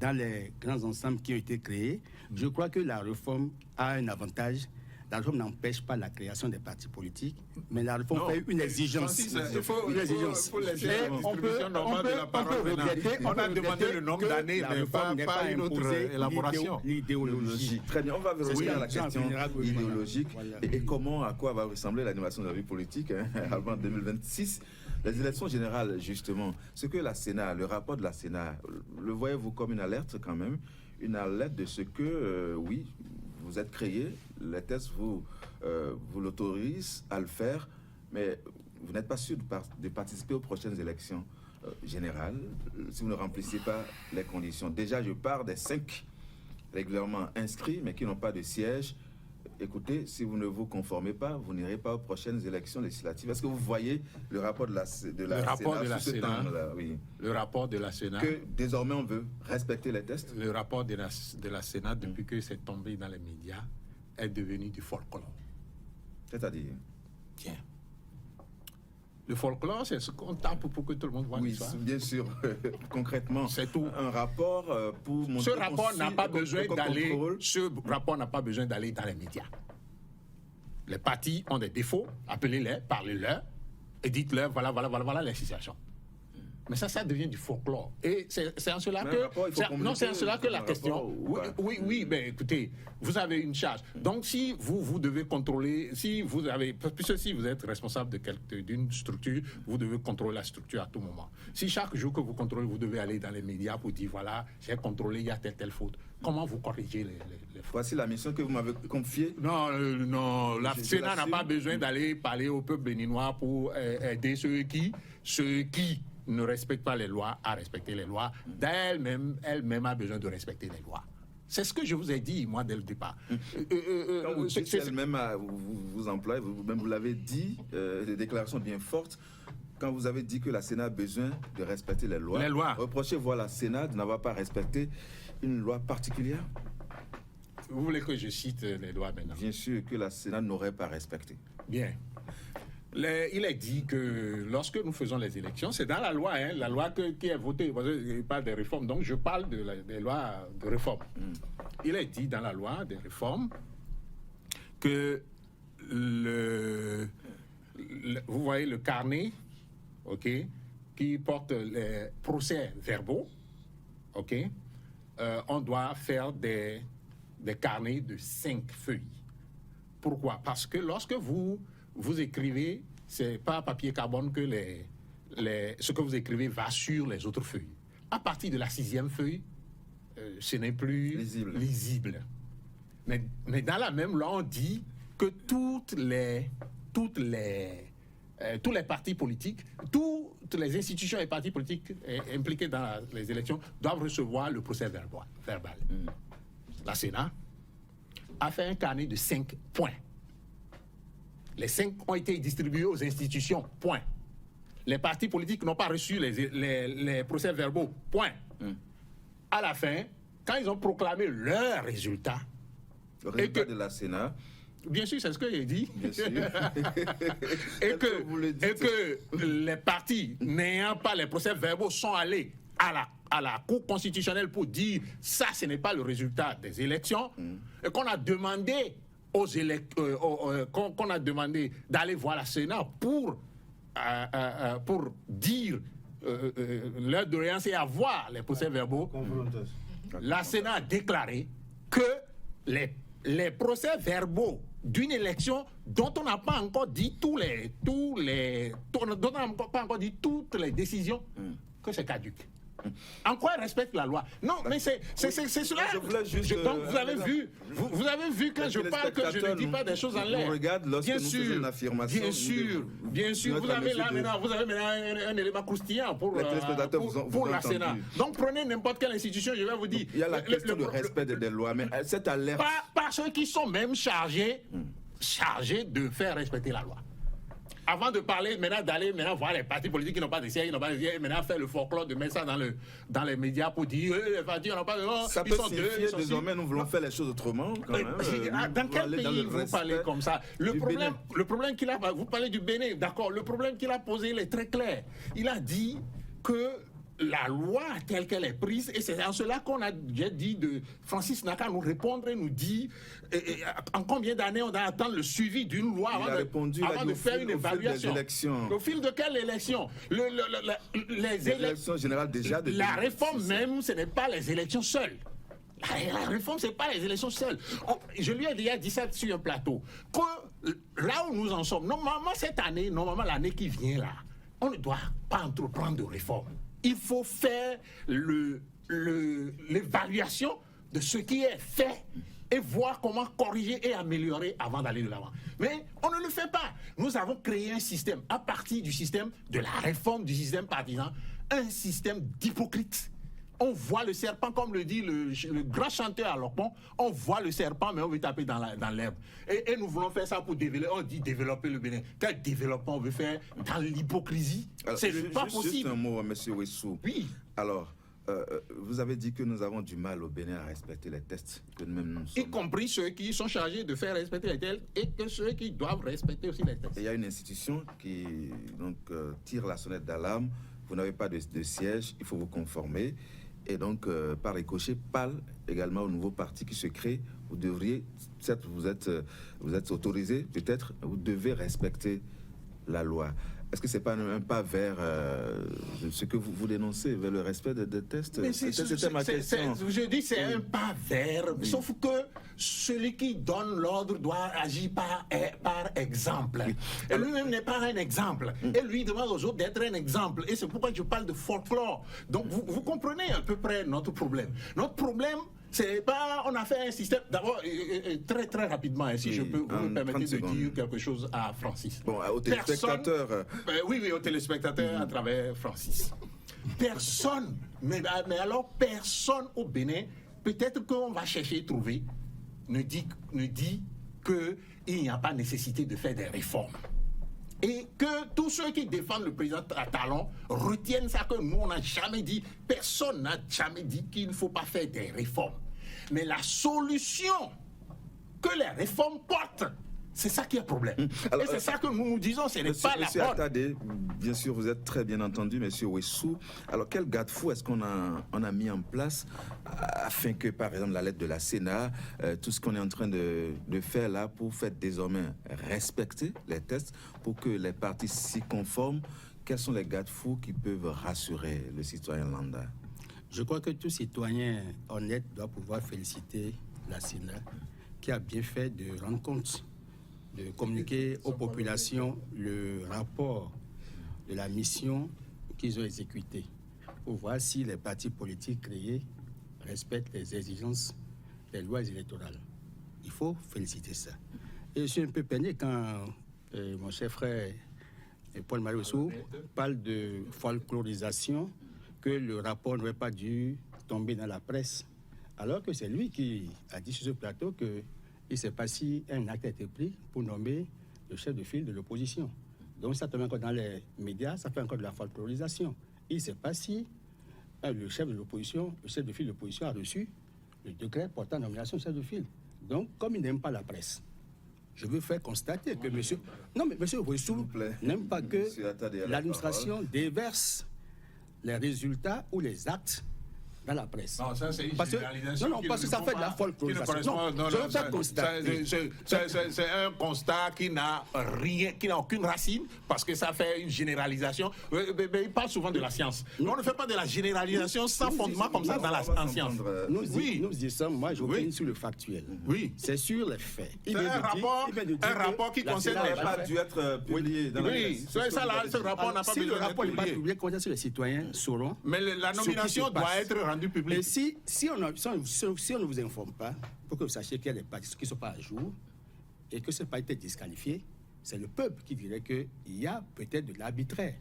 dans les grands ensembles qui ont été créés. Je crois que la réforme a un avantage. La réforme n'empêche pas la création des partis politiques, mais la réforme fait une exigence. Il faut laisser la distribution normale de la parole. On a demandé le nombre d'années, mais pas une autre élaboration. L'idéologie. Très bien, on va revenir à la question idéologique et à quoi va ressembler l'animation de la vie politique avant 2026. Les élections générales, justement, ce que la Sénat, le rapport de la Sénat, le voyez-vous comme une alerte quand même? Une alerte de ce que, oui, vous êtes créé, les tests vous l'autorisent à le faire, mais vous n'êtes pas sûr de participer aux prochaines élections générales si vous ne remplissez pas les conditions. Déjà, je pars des 5 régulièrement inscrits, mais qui n'ont pas de siège. Écoutez, si vous ne vous conformez pas, vous n'irez pas aux prochaines élections législatives. Est-ce que vous voyez le rapport de la Sénat, oui. Le rapport de la Sénat. Que désormais on veut respecter les tests. Le rapport de la Sénat, depuis que c'est tombé dans les médias, est devenu du folklore. C'est-à-dire? Tiens. Le folklore, c'est ce qu'on tape pour que tout le monde voit l'histoire. Oui, bien sûr. Concrètement, c'est tout. Un rapport pour montrer... Ce rapport n'a pas besoin d'aller. Ce rapport n'a pas besoin d'aller dans les médias. Les partis ont des défauts, appelez-les, parlez-leur, et dites-leur voilà les situations. Mais ça devient du folklore. Et c'est en cela que la question... Oui, mais écoutez, vous avez une charge. Donc, si vous devez contrôler, puisque si vous êtes responsable d'une structure, vous devez contrôler la structure à tout moment. Si chaque jour que vous contrôlez, vous devez aller dans les médias pour dire, voilà, j'ai contrôlé, il y a telle faute. Comment vous corrigez les fautes? Voici la mission que vous m'avez confiée. Non, la Sénat n'a pas besoin d'aller parler au peuple béninois pour aider ceux qui ne respectent pas les lois à respecter les lois. Elle-même a besoin de respecter les lois. C'est ce que je vous ai dit, moi, dès le départ. Quand vous dites elle-même, vous employez, vous-même vous l'avez dit, des déclarations bien fortes, quand vous avez dit que la Sénat a besoin de respecter les lois. Reprochez-vous à la Sénat de n'avoir pas respecté une loi particulière? Vous voulez que je cite les lois maintenant? Bien sûr que la Sénat n'aurait pas respecté. Bien. Il est dit que lorsque nous faisons les élections, c'est dans la loi, la loi qui est votée. Je parle des réformes, donc je parle des lois de réforme. Il est dit dans la loi des réformes que vous voyez le carnet, qui porte les procès verbaux, on doit faire des carnets de 5 feuilles. Pourquoi? Parce que lorsque vous écrivez, c'est pas papier carbone que ce que vous écrivez va sur les autres feuilles. À partir de la 6e feuille, ce n'est plus lisible. Mais dans la même loi, on dit que tous les partis politiques, toutes les institutions et partis politiques impliqués dans les élections doivent recevoir le procès verbal. La Sénat a fait un carnet de 5 points. Les 5 ont été distribués aux institutions, point. les partis politiques n'ont pas reçu les procès-verbaux. Point. À la fin, quand ils ont proclamé leurs résultats, Le résultat de la Sénat. bien sûr, c'est ce que j'ai dit. Bien sûr. et que les partis n'ayant pas les procès-verbaux sont allés à la Cour constitutionnelle pour dire ça, ce n'est pas le résultat des élections, et qu'on a demandé qu'on a demandé d'aller voir la Sénat pour dire leur doléance et avoir les procès-verbaux. La Sénat a déclaré que les procès-verbaux d'une élection dont on n'a pas encore dit dont on n'a pas encore dit toutes les décisions, que c'est caduque. En quoi elle respecte la loi? Non, mais c'est cela. Donc vous avez vu que je parle, que je ne dis pas des choses en l'air. Bien sûr, bien sûr. Vous avez maintenant un élément croustillant pour la Sénat. Donc prenez n'importe quelle institution, je vais vous dire. Il y a la question de respect des lois, mais cette alerte. Par ceux qui sont même chargés de faire respecter la loi. Avant de parler, d'aller voir les partis politiques qui n'ont pas de siège, maintenant faire le folklore, de mettre ça dans les médias pour dire les partis n'ont pas de ça peut signifier désormais nous voulons faire les choses autrement quand même. Dans quel pays vous parlez comme ça? Le problème qu'il a, vous parlez du Bénin, d'accord, le problème qu'il a posé, il est très clair. Il a dit que la loi telle qu'elle est prise, et c'est en cela qu'on a dit de Francis Naka nous répondre et nous dire en combien d'années on doit attendre le suivi d'une loi avant de faire une évaluation. Au fil de quelle élection? Les élections générales déjà. La réforme même, ce n'est pas les élections seules. La réforme, ce n'est pas les élections seules. Je lui ai déjà dit ça sur un plateau. Que là où nous en sommes, normalement cette année, l'année qui vient là, on ne doit pas entreprendre de réforme. Il faut faire l'évaluation de ce qui est fait et voir comment corriger et améliorer avant d'aller de l'avant. Mais on ne le fait pas. Nous avons créé un système, à partir du système de la réforme du système partisan, un système d'hypocrite. On voit le serpent, comme le dit le grand chanteur à Lopon, on voit le serpent, mais on veut taper dans l'herbe. Et nous voulons faire ça pour développer, on dit développer le Bénin. Quel développement on veut faire dans l'hypocrisie? C'est pas possible. Juste un mot, M. Ouessou. Oui. Alors, vous avez dit que nous avons du mal au Bénin à respecter les tests que nous-mêmes nous sommes. Y compris ceux qui sont chargés de faire respecter les tests et que ceux qui doivent respecter aussi les tests. Il y a une institution qui tire la sonnette d'alarme. Vous n'avez pas de siège, il faut vous conformer. Et donc, par ricochet, parle également au nouveau parti qui se crée. Vous devriez, certes, vous êtes autorisé, peut-être, vous devez respecter la loi. Est-ce que ce n'est pas un pas vers ce que vous dénoncez, vers le respect des tests? C'était ma question. Je dis c'est un pas vers, sauf que celui qui donne l'ordre doit agir par exemple. Oui. Et lui-même n'est pas un exemple. Et lui demande aux autres d'être un exemple. Et c'est pourquoi je parle de folklore. Donc vous comprenez à peu près notre problème. Notre problème, c'est pas, on a fait un système. D'abord, très très rapidement, si je peux, vous me permettez de dire quelque chose à Francis. Bon, aux téléspectateurs. Oui, aux téléspectateurs à travers Francis. Personne, mais alors personne au Bénin, peut-être qu'on va chercher et trouver, ne dit qu'il n'y a pas nécessité de faire des réformes. Et que tous ceux qui défendent le président Talon retiennent ça, que nous, on n'a jamais dit, personne n'a jamais dit qu'il ne faut pas faire des réformes. Mais la solution que les réformes portent, c'est ça qui est le problème. Alors, et c'est ça que nous disons, ce n'est pas la bonne. Attendez, bien sûr, vous êtes très bien entendu, monsieur Ouessou. Alors, quel garde-fou est-ce qu'on a mis en place afin que, par exemple, la lettre de la Sénat, tout ce qu'on est en train de faire là pour faire désormais respecter les tests, pour que les partis s'y conforment, quels sont les garde-fous qui peuvent rassurer le citoyen lambda? Je crois que tout citoyen honnête doit pouvoir féliciter la Sénat qui a bien fait de rendre compte, de communiquer aux populations le rapport de la mission qu'ils ont exécutée pour voir si les partis politiques créés respectent les exigences des lois électorales. Il faut féliciter ça. Et je suis un peu peiné quand mon cher frère Paul-Marie Ouessou parle de folklorisation, que le rapport n'aurait pas dû tomber dans la presse, alors que c'est lui qui a dit sur ce plateau que il ne sait pas si un acte a été pris pour nommer le chef de file de l'opposition. Donc ça tombe encore dans les médias, ça fait encore de la folklorisation. Il ne sait pas si le chef de l'opposition, le chef de file de l'opposition a reçu le décret portant nomination de chef de file. Donc, comme il n'aime pas la presse, je veux faire constater que monsieur... Non, mais monsieur Ouessou n'aime pas que l'administration déverse les résultats ou les actes dans la presse. Non, ça c'est une parce généralisation. Non, parce que ça fait de la folklorisation. Non, je veux faire constater. C'est un constat qui n'a rien, qui n'a aucune racine, parce que ça fait une généralisation. Mais il parle souvent de la science. Mais on ne fait pas de la généralisation sans fondement comme ça en science. Nous disons, moi je reviens sur le factuel. Oui. C'est sur les faits. C'est un rapport qui concerne les gens. Ça n'a pas dû être publié dans la presse. Oui, ce rapport n'a pas besoin d'être publié. Si le rapport n'est pas publié, comment les citoyens sauront. Mais la nomination doit être rendue publique. Et si on ne vous informe pas, pour que vous sachiez qu'il y a des partis qui ne sont pas à jour et que ce n'est pas été disqualifié, c'est le peuple qui dirait qu'il y a peut-être de l'arbitraire.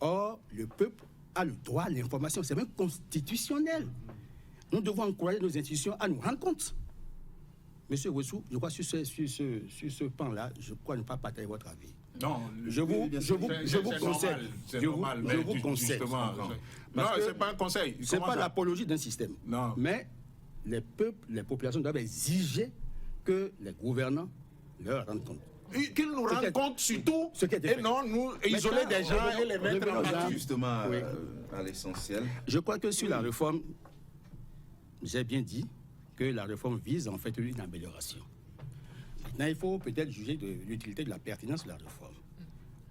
Or, le peuple a le droit à l'information, c'est même constitutionnel. Nous devons encourager nos institutions à nous rendre compte. Monsieur Ouessou, je crois sur ce pan-là, je crois ne pas partager votre avis. Non, je vous conseille. C'est normal, je vous conseille. Non, c'est pas un conseil. C'est pas l'apologie d'un système. Non. Mais les peuples, les populations doivent exiger que les gouvernants leur rendent compte. Qu'ils nous rendent compte surtout, et non nous isoler des gens et les mettre en partie. Justement, à l'essentiel. Je crois que sur la réforme, j'ai bien dit que la réforme vise en fait une amélioration. Maintenant, il faut peut-être juger de l'utilité, de la pertinence de la réforme.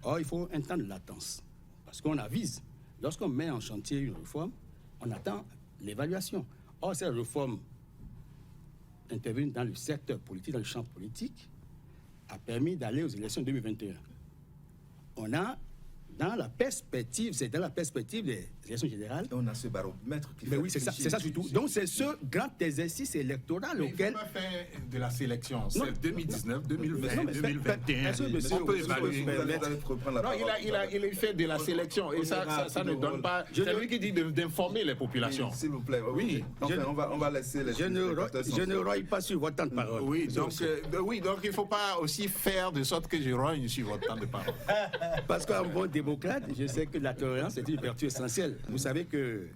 Or, il faut un temps de latence. Parce qu'on avise. Lorsqu'on met en chantier une réforme, on attend l'évaluation. Or, cette réforme intervenue dans le secteur politique, dans le champ politique, a permis d'aller aux élections 2021. On a, dans la perspective des élections générales... On a ce baromètre qui fait... Mais oui, c'est ça surtout. Donc, c'est ce grand exercice électoral auquel... Il ne faut pas faire de la sélection. C'est 2019, 2020, 2021. On peut évaluer. Non, il fait de la sélection. Et ça ne donne pas... C'est lui qui dit d'informer les populations. S'il vous plaît. Oui. Enfin, on va laisser les... Je ne rogne pas sur votre temps de parole. Oui, donc il ne faut pas aussi faire de sorte que je rogne sur votre temps de parole. Parce qu'un bon démocrate, je sais que la tolérance est une vertu essentielle. Vous savez que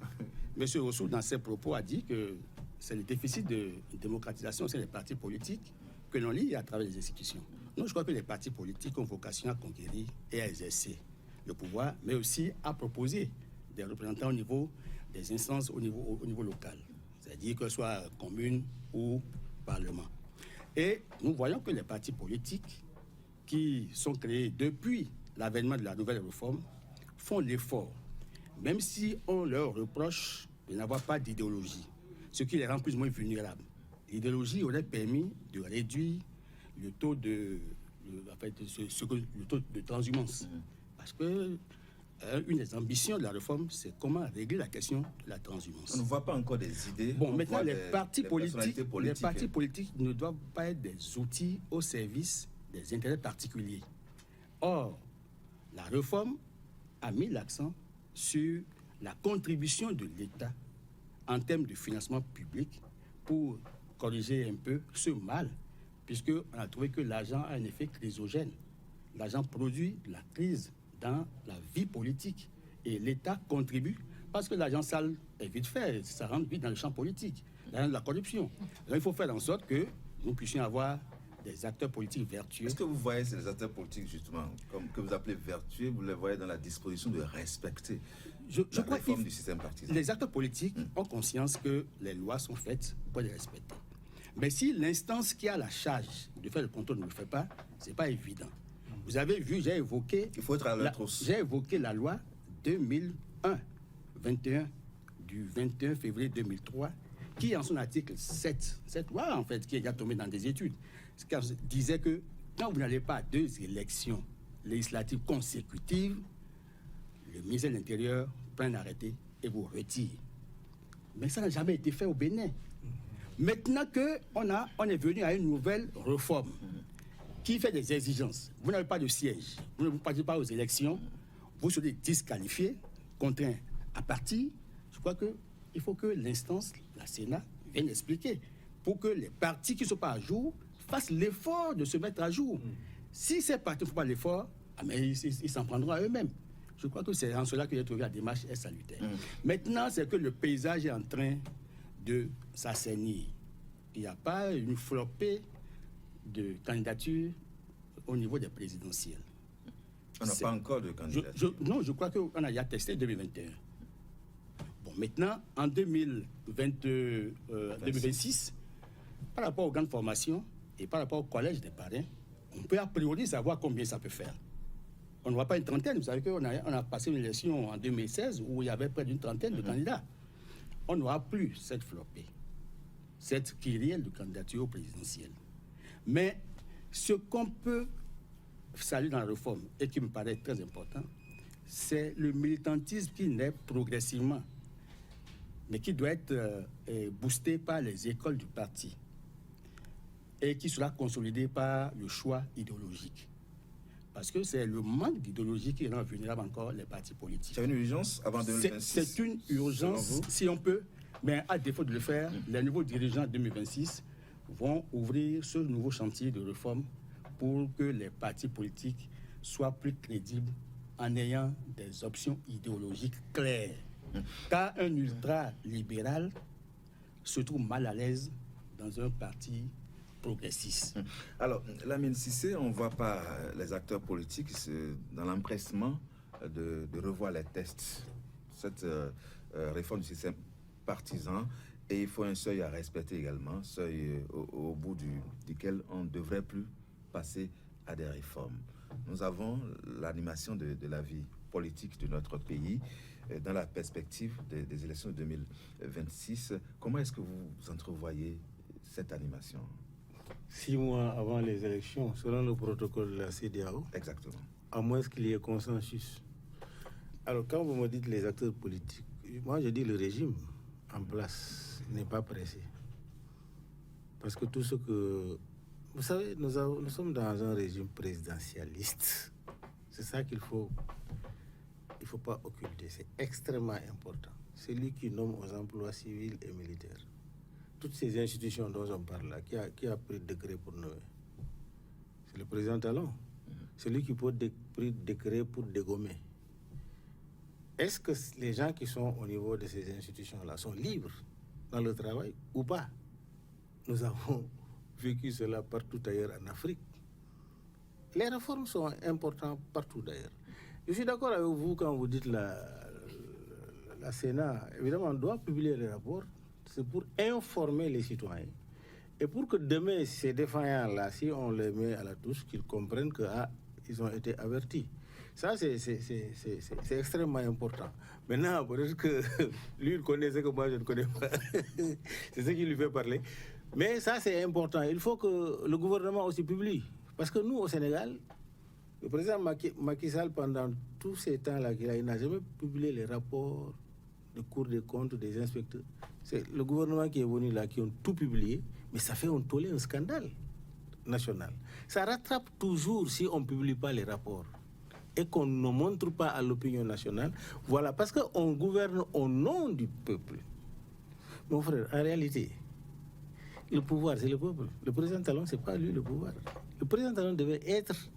M. Ouessou, dans ses propos, a dit que c'est le déficit de démocratisation, c'est les partis politiques que l'on lit à travers les institutions. Non, je crois que les partis politiques ont vocation à conquérir et à exercer le pouvoir, mais aussi à proposer des représentants au niveau des instances au niveau local, c'est-à-dire que ce soit commune ou parlement. Et nous voyons que les partis politiques qui sont créés depuis l'avènement de la nouvelle réforme font l'effort, même si on leur reproche de n'avoir pas d'idéologie, ce qui les rend plus ou moins vulnérables. L'idéologie aurait permis de réduire le taux de transhumance. Parce que une des ambitions de la réforme, c'est comment régler la question de la transhumance. On ne voit pas encore des idées. Bon, maintenant, les partis politiques ne doivent pas être des outils au service des intérêts particuliers. Or, la réforme a mis l'accent sur la contribution de l'État en termes de financement public pour corriger un peu ce mal, puisqu'on a trouvé que l'argent a un effet chrysogène. L'argent produit la crise dans la vie politique et l'État contribue parce que l'argent sale est vite fait, ça rentre vite dans le champ politique, dans la corruption. Donc il faut faire en sorte que nous puissions avoir des acteurs politiques vertueux. Est-ce que vous voyez ces acteurs politiques, justement, comme que vous appelez vertueux, vous les voyez dans la disposition de respecter la réforme du système partisan? Les acteurs politiques ont conscience que les lois sont faites pour les respecter. Mais si l'instance qui a la charge de faire le contrôle ne le fait pas, ce n'est pas évident. Vous avez vu, j'ai évoqué... Il faut être à l'autre aussi. J'ai évoqué la loi 2001-21 du 21 février 2003 qui, en son article 7, cette loi, en fait, qui est déjà tombée dans des études, disait que quand vous n'allez pas à 2 élections législatives consécutives, le ministère de l'Intérieur prend un arrêté et vous retire. Mais ça n'a jamais été fait au Bénin. Maintenant qu'on est venu à une nouvelle réforme qui fait des exigences, vous n'avez pas de siège, vous ne participez pas aux élections, vous serez disqualifié, contraint à partir. Je crois qu'il faut que l'instance, la Sénat, vienne expliquer pour que les partis qui ne sont pas à jour fassent l'effort de se mettre à jour. Si ces partis ne font pas l'effort, mais ils s'en prendront à eux-mêmes. Je crois que c'est en cela que j'ai trouvé la démarche est salutaire. Maintenant, c'est que le paysage est en train de s'assainir. Il n'y a pas une flopée de candidatures au niveau des présidentielles. On n'a pas encore de candidat. Non, je crois qu'on a déjà testé 2021. Bon, maintenant, en 2026, par rapport aux grandes formations et par rapport au collège des parrains, on peut a priori savoir combien ça peut faire. On ne voit pas une trentaine. Vous savez qu'on a passé une élection en 2016 où il y avait près d'une trentaine de candidats. On n'aura plus cette flopée, cette kyrielle de candidatures présidentielles. Mais ce qu'on peut saluer dans la réforme et qui me paraît très important, c'est le militantisme qui naît progressivement, mais qui doit être boosté par les écoles du parti et qui sera consolidé par le choix idéologique. Parce que c'est le manque d'idéologie qui rend vulnérable encore les partis politiques. C'est une urgence avant 2026. C'est une urgence, si on peut, mais à défaut de le faire, les nouveaux dirigeants 2026 vont ouvrir ce nouveau chantier de réforme pour que les partis politiques soient plus crédibles en ayant des options idéologiques claires. Car un ultra-libéral se trouve mal à l'aise dans un parti progressiste. Alors, Lamine Cissé, on ne voit pas les acteurs politiques dans l'empressement de revoir les tests. Cette réforme du système partisan, et il faut un seuil à respecter également, seuil au bout duquel on ne devrait plus passer à des réformes. Nous avons l'animation de la vie politique de notre pays dans la perspective des élections de 2026. Comment est-ce que vous entrevoyez cette animation? 6 mois avant les élections, selon le protocole de la CEDEAO. Exactement. À moins qu'il y ait consensus. Alors, quand vous me dites les acteurs politiques, moi je dis le régime en place n'est pas pressé. Parce que tout ce que... Vous savez, nous sommes dans un régime présidentialiste. C'est ça qu'il faut... Il ne faut pas occulter. C'est extrêmement important. C'est lui qui nomme aux emplois civils et militaires. Toutes ces institutions dont on parle là, qui a pris le décret pour nommer? C'est le président Talon. C'est lui qui peut prendre le décret pour dégommer. Est-ce que les gens qui sont au niveau de ces institutions-là sont libres dans le travail ou pas? Nous avons vécu cela partout ailleurs en Afrique. Les réformes sont importantes partout d'ailleurs. Je suis d'accord avec vous quand vous dites la Sénat, évidemment, on doit publier les rapports. C'est pour informer les citoyens. Et pour que demain, ces défaillants-là, si on les met à la touche, qu'ils comprennent qu'ils ont été avertis. Ça, c'est extrêmement important. Maintenant, peut-être que lui, il connaît ce que moi, je ne connais pas. C'est ce qui lui fait parler. Mais ça, c'est important. Il faut que le gouvernement aussi publie. Parce que nous, au Sénégal, le président Macky Sall, pendant tous ces temps-là, il n'a jamais publié les rapports de Cour des comptes, des inspecteurs. C'est le gouvernement qui est venu là, qui ont tout publié, mais ça fait un tollé, un scandale national. Ça rattrape toujours si on ne publie pas les rapports et qu'on ne montre pas à l'opinion nationale. Voilà, parce qu'on gouverne au nom du peuple. Mon frère, en réalité, le pouvoir, c'est le peuple. Le président Talon, ce n'est pas lui le pouvoir. Le président Talon devait être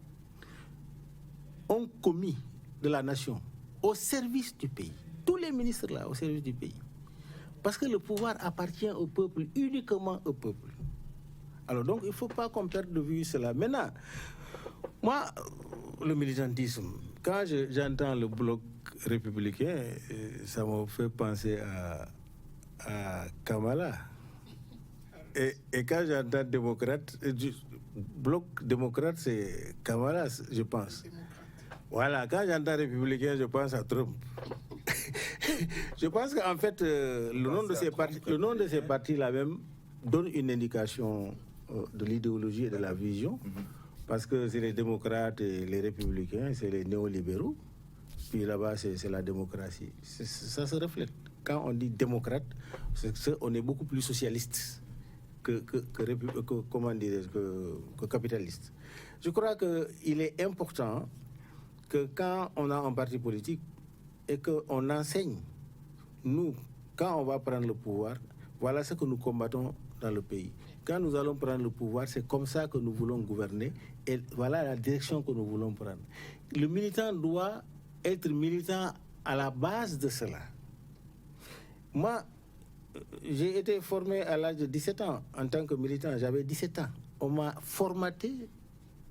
un commis de la nation, au service du pays. Tous les ministres là, au service du pays. Parce que le pouvoir appartient au peuple, uniquement au peuple. Alors donc, il ne faut pas qu'on perde de vue cela. Maintenant, moi, le militantisme, quand j'entends le bloc républicain, ça me fait penser à Kamala. Et quand j'entends démocrate, bloc démocrate, c'est Kamala, je pense. Voilà, quand j'entends républicain, je pense à Trump. Je pense qu'en fait, le nom de ces partis-là même donne une indication de l'idéologie et de la vision. Parce que c'est les démocrates et les républicains, c'est les néolibéraux. Puis là-bas, c'est la démocratie. Ça se reflète. Quand on dit démocrate, on est beaucoup plus socialiste que capitaliste. Je crois qu'il est important que quand on a un parti politique et qu'on enseigne, nous, quand on va prendre le pouvoir, voilà ce que nous combattons dans le pays. quand nous allons prendre le pouvoir, c'est comme ça que nous voulons gouverner et voilà la direction que nous voulons prendre. Le militant doit être militant à la base de cela. Moi, j'ai été formé à l'âge de 17 ans en tant que militant, j'avais 17 ans. On m'a formaté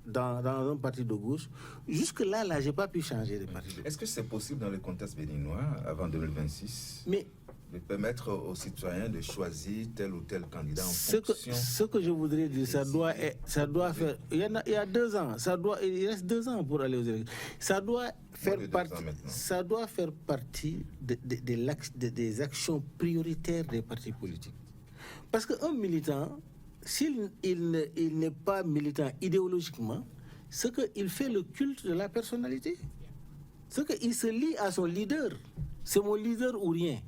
dans un parti de gauche. Jusque-là, je n'ai pas pu changer de parti de gauche. Est-ce que c'est possible dans le contexte béninois, avant 2026, de permettre aux citoyens de choisir tel ou tel candidat en fonction... Ce que je voudrais dire, ça doit faire... Il y a 2 ans, il reste 2 ans pour aller aux élections. Ça doit faire partie des actions prioritaires des partis politiques. Parce qu'un militant, s'il n'est pas militant idéologiquement, c'est qu'il fait le culte de la personnalité. C'est qu'il se lie à son leader. C'est mon leader ou rien.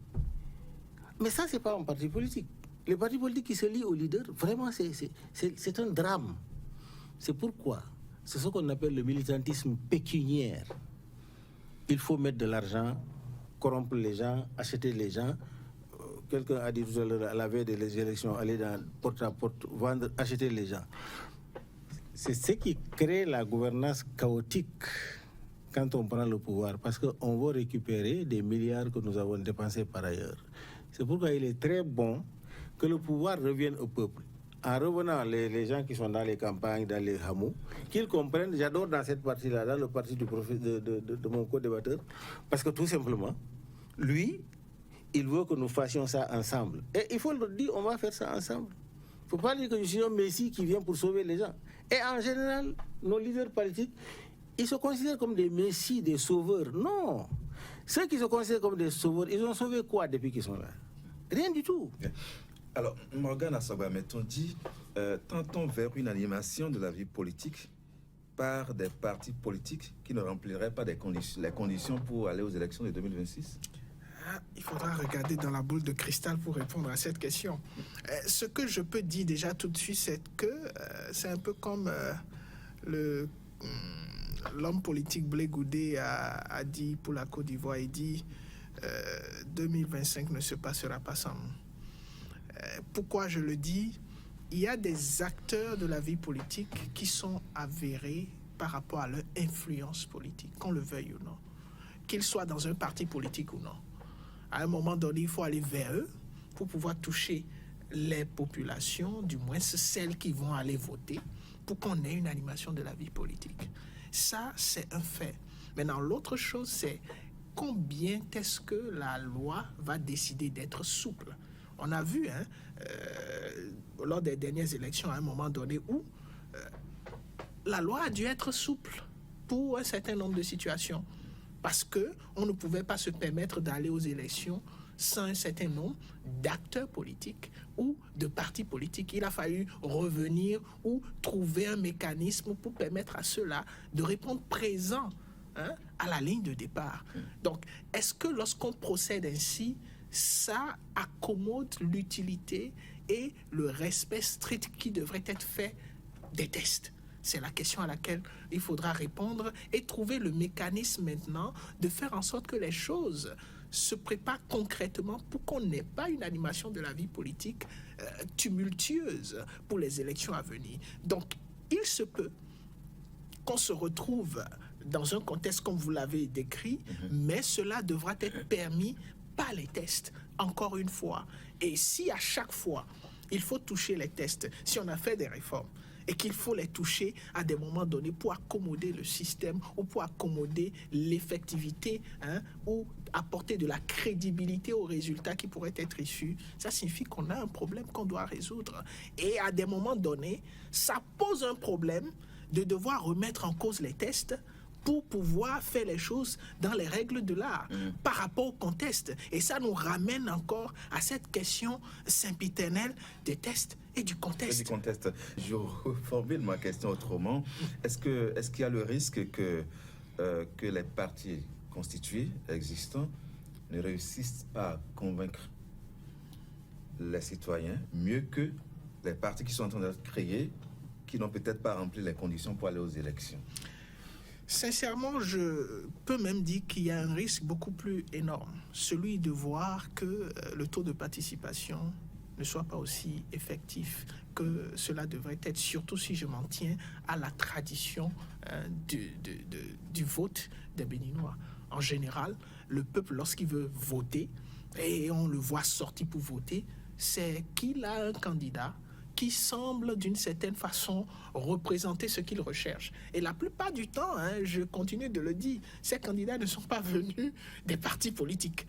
Mais ça, ce n'est pas un parti politique. Les partis politiques qui se lient au leader, vraiment, c'est un drame. C'est pourquoi, c'est ce qu'on appelle le militantisme pécuniaire. Il faut mettre de l'argent, corrompre les gens, acheter les gens. Quelqu'un a dit tout à l'heure, à la veille des élections, aller dans porte à porte, vendre, acheter les gens. C'est ce qui crée la gouvernance chaotique quand on prend le pouvoir, parce qu'on va récupérer des milliards que nous avons dépensés par ailleurs. C'est pourquoi il est très bon que le pouvoir revienne au peuple. En revenant, les gens qui sont dans les campagnes, dans les hameaux, qu'ils comprennent, j'adore dans cette partie-là, dans le parti de mon co-débatteur, parce que tout simplement, lui, il veut que nous fassions ça ensemble. Et il faut le dire, on va faire ça ensemble. Il ne faut pas dire que je suis un messie qui vient pour sauver les gens. Et en général, nos leaders politiques, ils se considèrent comme des messies, des sauveurs. Non. Ceux qui se considèrent comme des sauveurs, ils ont sauvé quoi depuis qu'ils sont là? Rien du tout. Alors, Morgan Assogba, mettons dit, tentons vers une animation de la vie politique par des partis politiques qui ne rempliraient pas les conditions pour aller aux élections de 2026? Il faudra regarder dans la boule de cristal pour répondre à cette question. Ce que je peux dire déjà tout de suite, c'est que c'est un peu comme l'homme politique Blé Goudé a dit pour la Côte d'Ivoire, il dit 2025 ne se passera pas sans nous. Pourquoi je le dis? Il y a des acteurs de la vie politique qui sont avérés par rapport à leur influence politique, qu'on le veuille ou non, qu'ils soient dans un parti politique ou non. À un moment donné, il faut aller vers eux pour pouvoir toucher les populations, du moins celles qui vont aller voter, pour qu'on ait une animation de la vie politique. Ça, c'est un fait. Maintenant, l'autre chose, c'est combien est-ce que la loi va décider d'être souple. On a vu, lors des dernières élections, à un moment donné, où la loi a dû être souple pour un certain nombre de situations. Parce qu'on ne pouvait pas se permettre d'aller aux élections sans un certain nombre d'acteurs politiques ou de partis politiques. Il a fallu revenir ou trouver un mécanisme pour permettre à ceux-là de répondre présent à la ligne de départ. Donc, est-ce que lorsqu'on procède ainsi, ça accommode l'utilité et le respect strict qui devrait être fait des tests? C'est la question à laquelle il faudra répondre et trouver le mécanisme maintenant de faire en sorte que les choses se préparent concrètement pour qu'on n'ait pas une animation de la vie politique tumultueuse pour les élections à venir. Donc, il se peut qu'on se retrouve dans un contexte comme vous l'avez décrit, mais cela devra être permis par les tests, encore une fois. Et si à chaque fois, il faut toucher les tests, si on a fait des réformes, et qu'il faut les toucher à des moments donnés pour accommoder le système ou pour accommoder l'effectivité ou apporter de la crédibilité aux résultats qui pourraient être issus, ça signifie qu'on a un problème qu'on doit résoudre. Et à des moments donnés, ça pose un problème de devoir remettre en cause les tests pour pouvoir faire les choses dans les règles de l'art par rapport au contexte. Et ça nous ramène encore à cette question sempiternelle des tests et du contexte. Je reformule ma question autrement. Est-ce qu'il y a le risque que les partis constitués, existants, ne réussissent pas à convaincre les citoyens mieux que les partis qui sont en train d'être créés, qui n'ont peut-être pas rempli les conditions pour aller aux élections? Sincèrement, je peux même dire qu'il y a un risque beaucoup plus énorme, celui de voir que le taux de participation ne soit pas aussi effectif que cela devrait être, surtout si je m'en tiens à la tradition du vote des Béninois. En général, le peuple, lorsqu'il veut voter, et on le voit sortir pour voter, c'est qu'il a un candidat qui semble d'une certaine façon représenter ce qu'il recherche. Et la plupart du temps, je continue de le dire, ces candidats ne sont pas venus des partis politiques.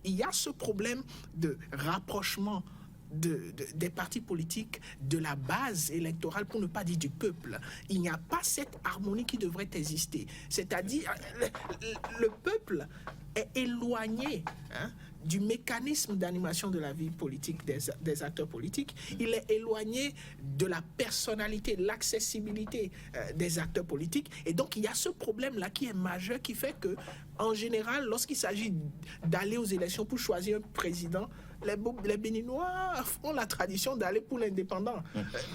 Il y a ce problème de rapprochement des partis politiques de la base électorale, pour ne pas dire du peuple. Il n'y a pas cette harmonie qui devrait exister. C'est-à-dire, le peuple est éloigné du mécanisme d'animation de la vie politique des acteurs politiques. Il est éloigné de la personnalité, de l'accessibilité des acteurs politiques. Et donc, il y a ce problème-là qui est majeur, qui fait que, en général, lorsqu'il s'agit d'aller aux élections pour choisir un président, les Béninois ont la tradition d'aller pour l'indépendant,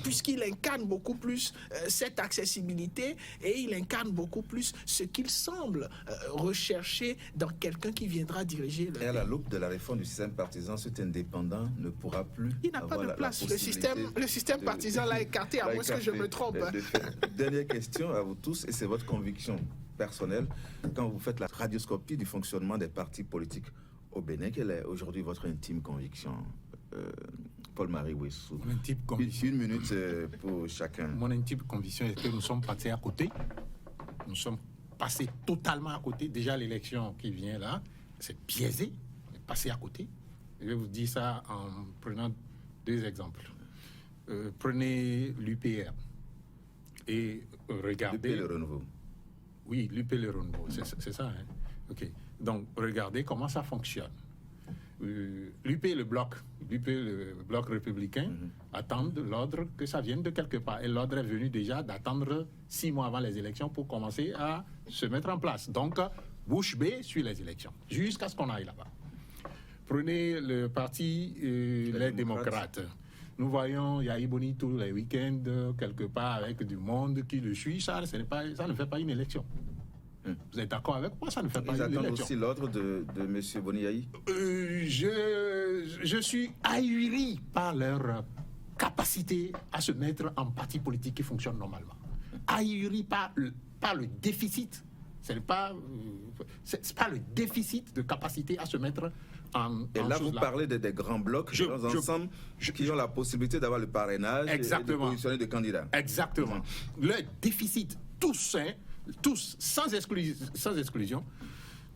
puisqu'il incarne beaucoup plus cette accessibilité et il incarne beaucoup plus ce qu'il semble rechercher dans quelqu'un qui viendra diriger le pays. Et à la loupe de la réforme du système partisan, cet indépendant ne pourra plus. Il n'a pas de place. Le système partisan l'a écarté, à moins que je me trompe. Dernière question à vous tous, et c'est votre conviction personnelle. Quand vous faites la radioscopie du fonctionnement des partis politiques au Bénin, quelle est aujourd'hui votre intime conviction, Paul-Marie Ouessou? Mon intime conviction. Une minute pour chacun. Mon intime conviction est que nous sommes passés à côté. Nous sommes passés totalement à côté. Déjà, l'élection qui vient là, c'est biaisé, passé à côté. Je vais vous dire ça en prenant deux exemples. Prenez l'UPR et regardez... l'UP le renouveau. Oui, l'UP le renouveau, c'est ça. Hein? OK. Donc, regardez comment ça fonctionne. L'UP le bloc républicain, attendent l'ordre que ça vienne de quelque part. Et l'ordre est venu déjà d'attendre 6 mois avant les élections pour commencer à se mettre en place. Donc, bouche bée suit les élections, jusqu'à ce qu'on aille là-bas. Prenez le parti les démocrates. Nous voyons Yahi Boni tous les week-ends, quelque part, avec du monde qui le suit. Ça ne fait pas une élection. Vous êtes d'accord avec moi? Ça ne fait pas une élection. Ils attendent aussi l'ordre de M. Boni Yahi? Je suis ahuri par leur capacité à se mettre en parti politique qui fonctionne normalement. Ahuri par le déficit. Ce n'est pas le déficit de capacité à se mettre en Et là, vous parlez des grands blocs, qui ont la possibilité d'avoir le parrainage et de positionner des candidats. Exactement. Le déficit, tous, sans exclusion,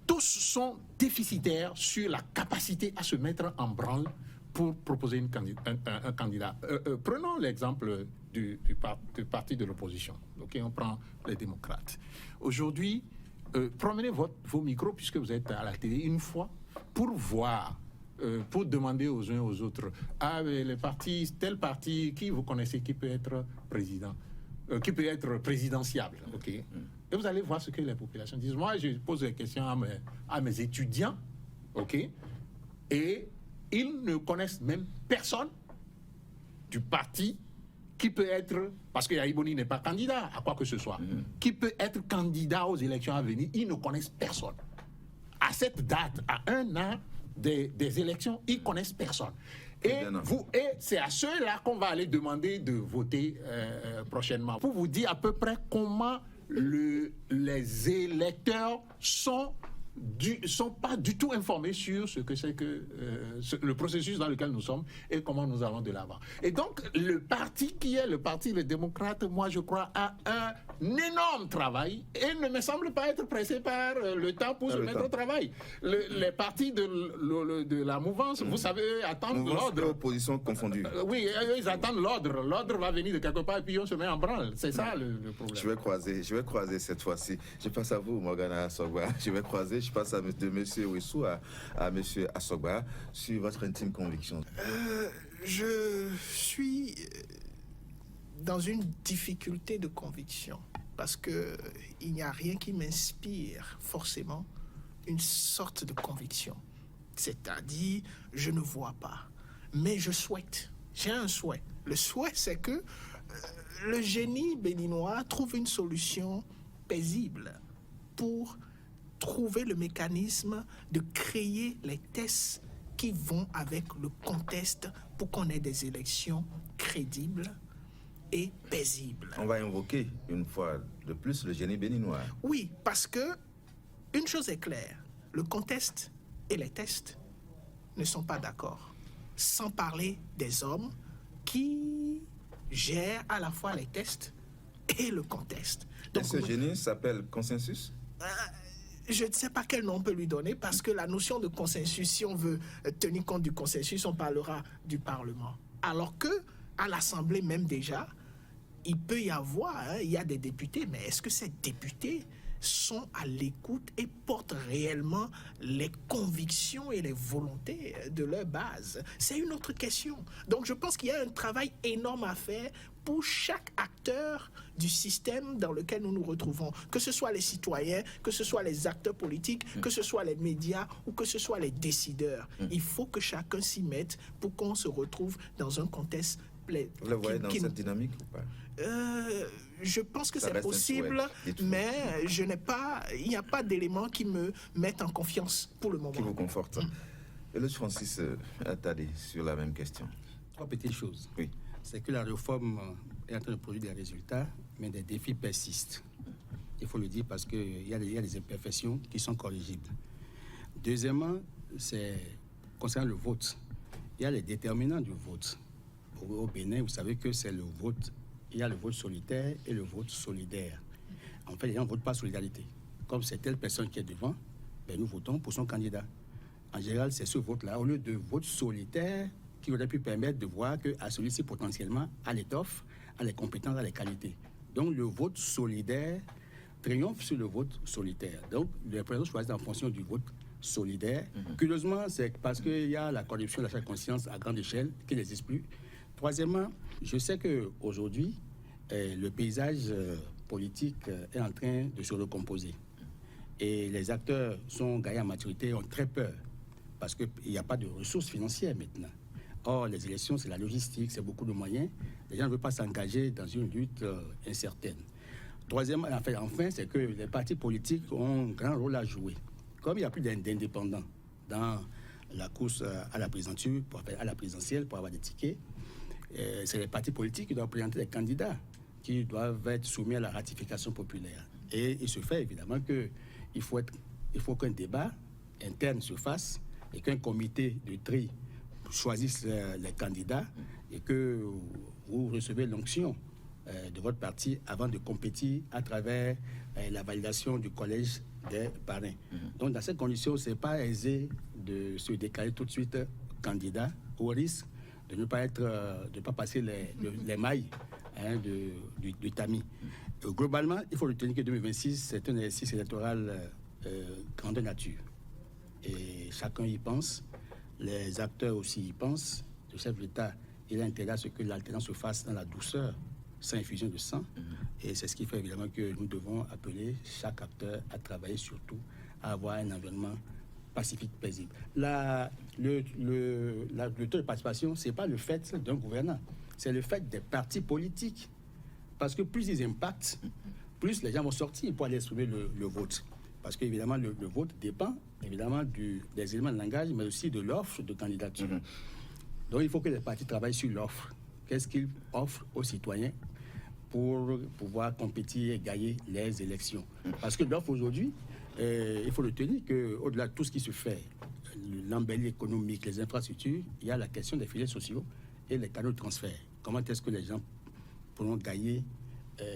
tous sont déficitaires sur la capacité à se mettre en branle pour proposer un candidat. Prenons l'exemple du parti de l'opposition. Okay, on prend les démocrates. Aujourd'hui, promenez vos micros, puisque vous êtes à la télé, une fois, pour voir, pour demander aux uns aux autres, tel parti, qui vous connaissez, qui peut être président, qui peut être présidentiable. Okay? Et vous allez voir ce que les populations disent. Moi, je pose des questions à mes étudiants, ok, et ils ne connaissent même personne du parti qui peut être, parce que Yahi Boni n'est pas candidat à quoi que ce soit, qui peut être candidat aux élections à venir. Ils ne connaissent personne. À cette date, à 1 an des élections, ils ne connaissent personne. Et c'est à ceux-là qu'on va aller demander de voter prochainement, pour vous dire à peu près comment les électeurs sont pas du tout informés sur ce que c'est que le processus dans lequel nous sommes et comment nous allons de l'avant. Et donc, le parti qui est le parti les démocrates, moi je crois, a un énorme travail et ne me semble pas être pressé par le temps pour se mettre au travail. Les partis de la mouvance, vous savez, attendent l'ordre. Opposition confondue. Oui, ils attendent l'ordre. L'ordre va venir de quelque part et puis on se met en branle. C'est ça le problème. Je vais croiser cette fois-ci. Je passe à vous, Morgana Assogba. Je passe de M. Ouessou à M. Assogba sur votre intime conviction. Je suis dans une difficulté de conviction parce qu'il n'y a rien qui m'inspire forcément une sorte de conviction. C'est-à-dire, je ne vois pas, mais je souhaite. J'ai un souhait. Le souhait, c'est que le génie béninois trouve une solution paisible pour trouver le mécanisme de créer les tests qui vont avec le contexte pour qu'on ait des élections crédibles et paisibles. On va invoquer une fois de plus le génie béninois. Oui, parce que une chose est claire, le contexte et les tests ne sont pas d'accord. Sans parler des hommes qui gèrent à la fois les tests et le contexte. Donc, ce génie s'appelle consensus? Je ne sais pas quel nom on peut lui donner parce que la notion de consensus, si on veut tenir compte du consensus, on parlera du Parlement. Alors que à l'Assemblée même déjà, il peut y avoir, il y a des députés, mais est-ce que ces députés sont à l'écoute et portent réellement les convictions et les volontés de leur base? C'est une autre question. Donc je pense qu'il y a un travail énorme à faire pour chaque acteur du système dans lequel nous nous retrouvons, que ce soit les citoyens, que ce soit les acteurs politiques, que ce soit les médias ou que ce soit les décideurs. Il faut que chacun s'y mette pour qu'on se retrouve dans un contexte. Vous le voyez dans cette dynamique ou pas? Je pense que c'est possible, mais il n'y a pas d'éléments qui me mettent en confiance pour le moment. Qui vous confortent. Et le Francis Attali, sur la même question. 3 petites choses. Oui. C'est que la réforme est en train de produire des résultats, mais des défis persistent. Il faut le dire parce qu'il y a des imperfections qui sont corrigibles. Deuxièmement, c'est concernant le vote. Il y a les déterminants du vote. Au Bénin, vous savez que c'est le vote. Il y a le vote solitaire et le vote solidaire. En fait, les gens ne votent pas solidarité. Comme c'est telle personne qui est devant, nous votons pour son candidat. En général, c'est ce vote-là, au lieu de vote solitaire, qui aurait pu permettre de voir qu'à celui-ci, potentiellement, a l'étoffe, a les compétences, a les qualités. Donc, le vote solidaire triomphe sur le vote solitaire. Donc, les présidents choisissent en fonction du vote solidaire. Curieusement, c'est parce qu'il y a la corruption, l'achat de conscience à grande échelle qui n'existe plus. Troisièmement, je sais qu'aujourd'hui, le paysage politique est en train de se recomposer. Et les acteurs sont gagnés en maturité, ont très peur, parce qu'il n'y a pas de ressources financières maintenant. Or, les élections, c'est la logistique, c'est beaucoup de moyens. Les gens ne veulent pas s'engager dans une lutte incertaine. Troisièmement, enfin, c'est que les partis politiques ont un grand rôle à jouer. Comme il n'y a plus d'indépendants dans la course à la présidentielle, à la présidentielle, pour avoir des tickets, c'est les partis politiques qui doivent présenter des candidats qui doivent être soumis à la ratification populaire. Et il se fait évidemment qu'il faut qu'un débat interne se fasse et qu'un comité de tri choisisse les candidats et que vous recevez l'onction de votre parti avant de compétir à travers la validation du collège des parrains. Donc dans ces conditions, ce n'est pas aisé de se déclarer tout de suite candidat au risque de ne pas passer les mailles du tamis. Globalement, il faut retenir que 2026, c'est un exercice électoral grande nature. Et chacun y pense, les acteurs aussi y pensent. Le chef de l'État, il a intérêt à ce que l'alternance se fasse dans la douceur, sans infusion de sang. Et c'est ce qui fait évidemment que nous devons appeler chaque acteur à travailler surtout à avoir un environnement pacifique, paisible. Le taux de participation, ce n'est pas le fait d'un gouvernant, c'est le fait des partis politiques. Parce que plus ils impactent, plus les gens vont sortir pour aller exprimer le vote. Parce qu'évidemment, le vote dépend évidemment des éléments de langage, mais aussi de l'offre de candidature. Donc il faut que les partis travaillent sur l'offre. Qu'est-ce qu'ils offrent aux citoyens pour pouvoir compétir et gagner les élections? Parce que l'offre aujourd'hui, il faut le tenir qu'au-delà de tout ce qui se fait, l'embellie économique, les infrastructures, il y a la question des filets sociaux et les canaux de transfert. Comment est-ce que les gens pourront gagner,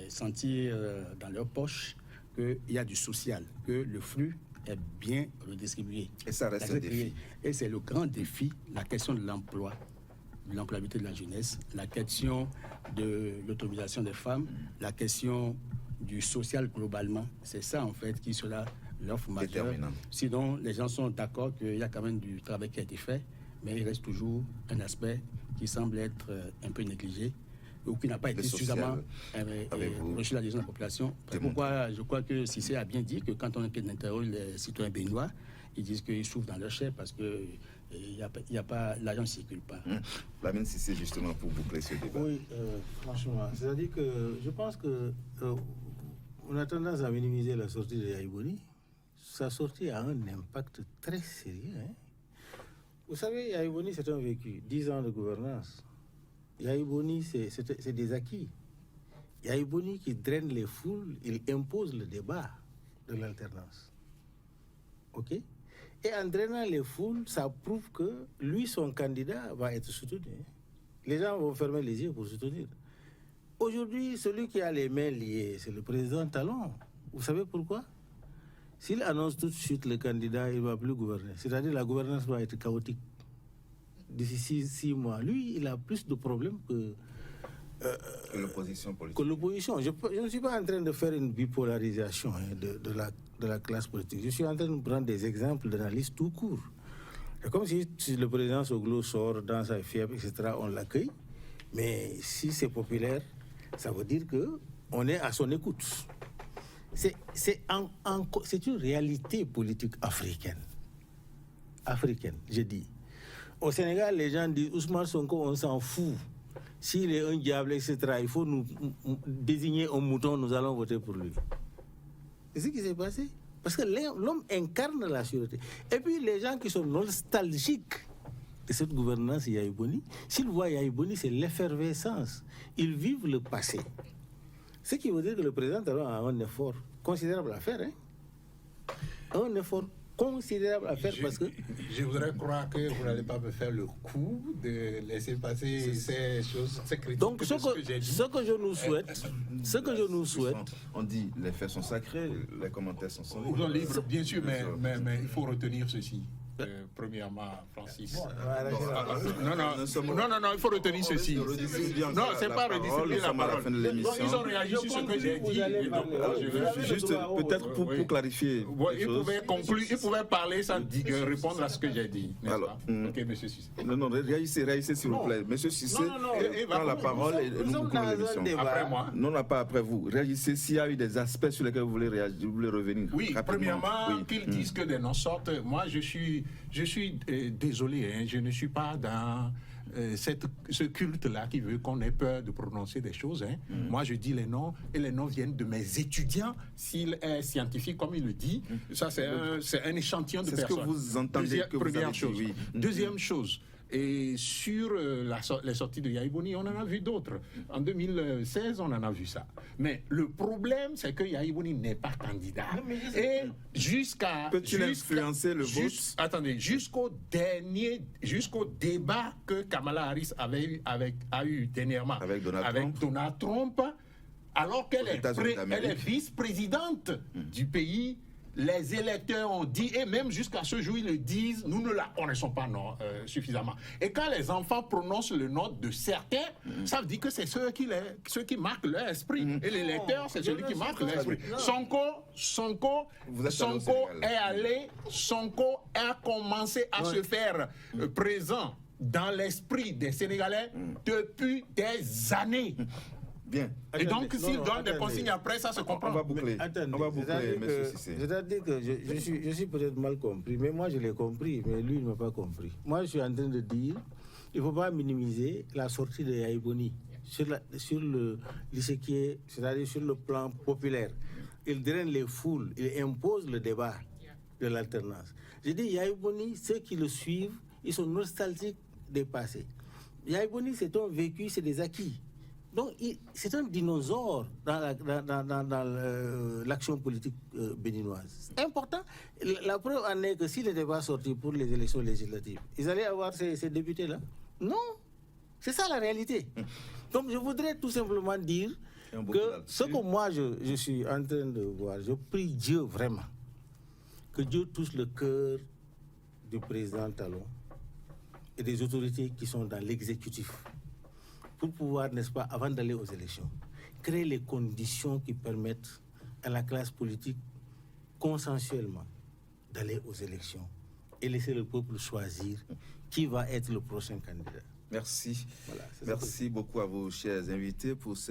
sentir dans leur poche qu'il y a du social, que le flux est bien redistribué. Et ça reste un défi. Et c'est le grand défi, la question de l'emploi, de l'employabilité de la jeunesse, la question de l'autonomisation des femmes, la question du social globalement. C'est ça, en fait, qui sera l'offre majeure. Sinon, les gens sont d'accord qu'il y a quand même du travail qui a été fait, mais il reste toujours un aspect qui semble être un peu négligé ou qui n'a pas été suffisamment reçu l'adhésion de la population. Pourquoi je crois que Cissé a bien dit que quand on interroge les citoyens béninois, ils disent qu'ils souffrent dans leur chair parce que l'argent ne circule pas. Lamine Cissé, justement, pour boucler ce débat. Oui, franchement, c'est-à-dire que je pense que on a tendance à minimiser la sortie de Yaï Boni. Sa sortie a un impact très sérieux. Vous savez, Yaïboni, c'est un vécu. 10 ans de gouvernance. Yaïboni, c'est des acquis. Yaïboni qui draine les foules, il impose le débat de l'alternance. OK? Et en drainant les foules, ça prouve que lui, son candidat, va être soutenu. Les gens vont fermer les yeux pour soutenir. Aujourd'hui, celui qui a les mains liées, c'est le président Talon. Vous savez pourquoi? S'il annonce tout de suite le candidat, il ne va plus gouverner. C'est-à-dire la gouvernance doit être chaotique. D'ici 6 mois. Lui, il a plus de problèmes que l'opposition politique. Que l'opposition. Je ne suis pas en train de faire une bipolarisation de la classe politique. Je suis en train de prendre des exemples d'analyse tout court. C'est comme si le président Soglo sort dans sa fièvre, etc., on l'accueille. Mais si c'est populaire, ça veut dire qu'on est à son écoute. C'est une réalité politique africaine. Africaine, je dis. Au Sénégal, les gens disent Ousmane Sonko, on s'en fout. S'il est un diable, etc., il faut nous désigner un mouton, nous allons voter pour lui. C'est ce qui s'est passé. Parce que l'homme incarne la sûreté. Et puis les gens qui sont nostalgiques de cette gouvernance Yaïboni, s'ils voient Yaïboni, c'est l'effervescence. Ils vivent le passé. Ce qui veut dire que le président a un effort considérable à faire. Hein? Un effort considérable à faire parce que... Je voudrais croire que vous n'allez pas me faire le coup de laisser passer ces choses, ces critiques. Donc ce que je nous souhaite, on dit les faits sont sacrés, les commentaires sont libres. Bien sûr, mais il faut retenir ceci. Premièrement, Francis. Non, il faut retenir ceci. Non, c'est pas redistribuer la parole. Ils ont réagi sur ce que j'ai dit. Juste, peut-être pour clarifier. Ils pouvaient parler sans répondre à ce que j'ai dit. Alors, ok, monsieur Cissé. Non, réagissez s'il vous plaît. Monsieur Cissé prend la parole et nous bouclons l'émission. Après moi. Non, pas après vous. Réagissez s'il y a eu des aspects sur lesquels vous voulez réagir, vous voulez revenir. Oui, premièrement, qu'ils disent que des noms sortent. Moi, je suis désolé, hein, je ne suis pas dans ce culte-là qui veut qu'on ait peur de prononcer des choses. Hein. Moi, je dis les noms, et les noms viennent de mes étudiants. S'il est scientifique, comme il le dit, ça, c'est un échantillon de personnes. C'est ce que vous entendez que vous avez chose. Oui. Deuxième chose, et sur les sorties de Yaïboni, on en a vu d'autres. En 2016, on en a vu ça. Mais le problème, c'est que Yaïboni n'est pas candidat. Et peut-il influencer le vote? Attendez, jusqu'au débat que Kamala Harris a eu dernièrement avec Donald Trump, alors qu'elle est vice-présidente du pays. Les électeurs ont dit, et même jusqu'à ce jour, ils le disent, nous ne la connaissons pas suffisamment. Et quand les enfants prononcent le nom de certains, ça veut dire que c'est ceux qui marquent leur esprit. Et l'électeur, c'est celui qui marque leur esprit. Sonko a commencé à se faire présent dans l'esprit des Sénégalais depuis des années. Bien. Et donc, s'il donne des consignes après, ça se comprend. On va boucler. M. Cissé. C'est-à-dire que je suis peut-être mal compris, mais moi je l'ai compris, mais lui il ne m'a pas compris. Moi je suis en train de dire, il ne faut pas minimiser la sortie de Yaïboni sur c'est-à-dire sur le plan populaire. Il draine les foules, il impose le débat de l'alternance. Je dis, Yaïboni, ceux qui le suivent, ils sont nostalgiques des passés. Yaïboni, c'est un vécu, c'est des acquis. Donc, c'est un dinosaure dans l'action politique béninoise. Important. La preuve en est que s'il n'était pas sorti pour les élections législatives, ils allaient avoir ces députés-là. Non. C'est ça la réalité. Donc, je voudrais tout simplement dire que ce que moi, je suis en train de voir, je prie Dieu vraiment, que Dieu touche le cœur du président Talon et des autorités qui sont dans l'exécutif, pour pouvoir, n'est-ce pas, avant d'aller aux élections, créer les conditions qui permettent à la classe politique, consensuellement, d'aller aux élections et laisser le peuple choisir qui va être le prochain candidat. Merci. Voilà, merci beaucoup à vos chers invités pour cette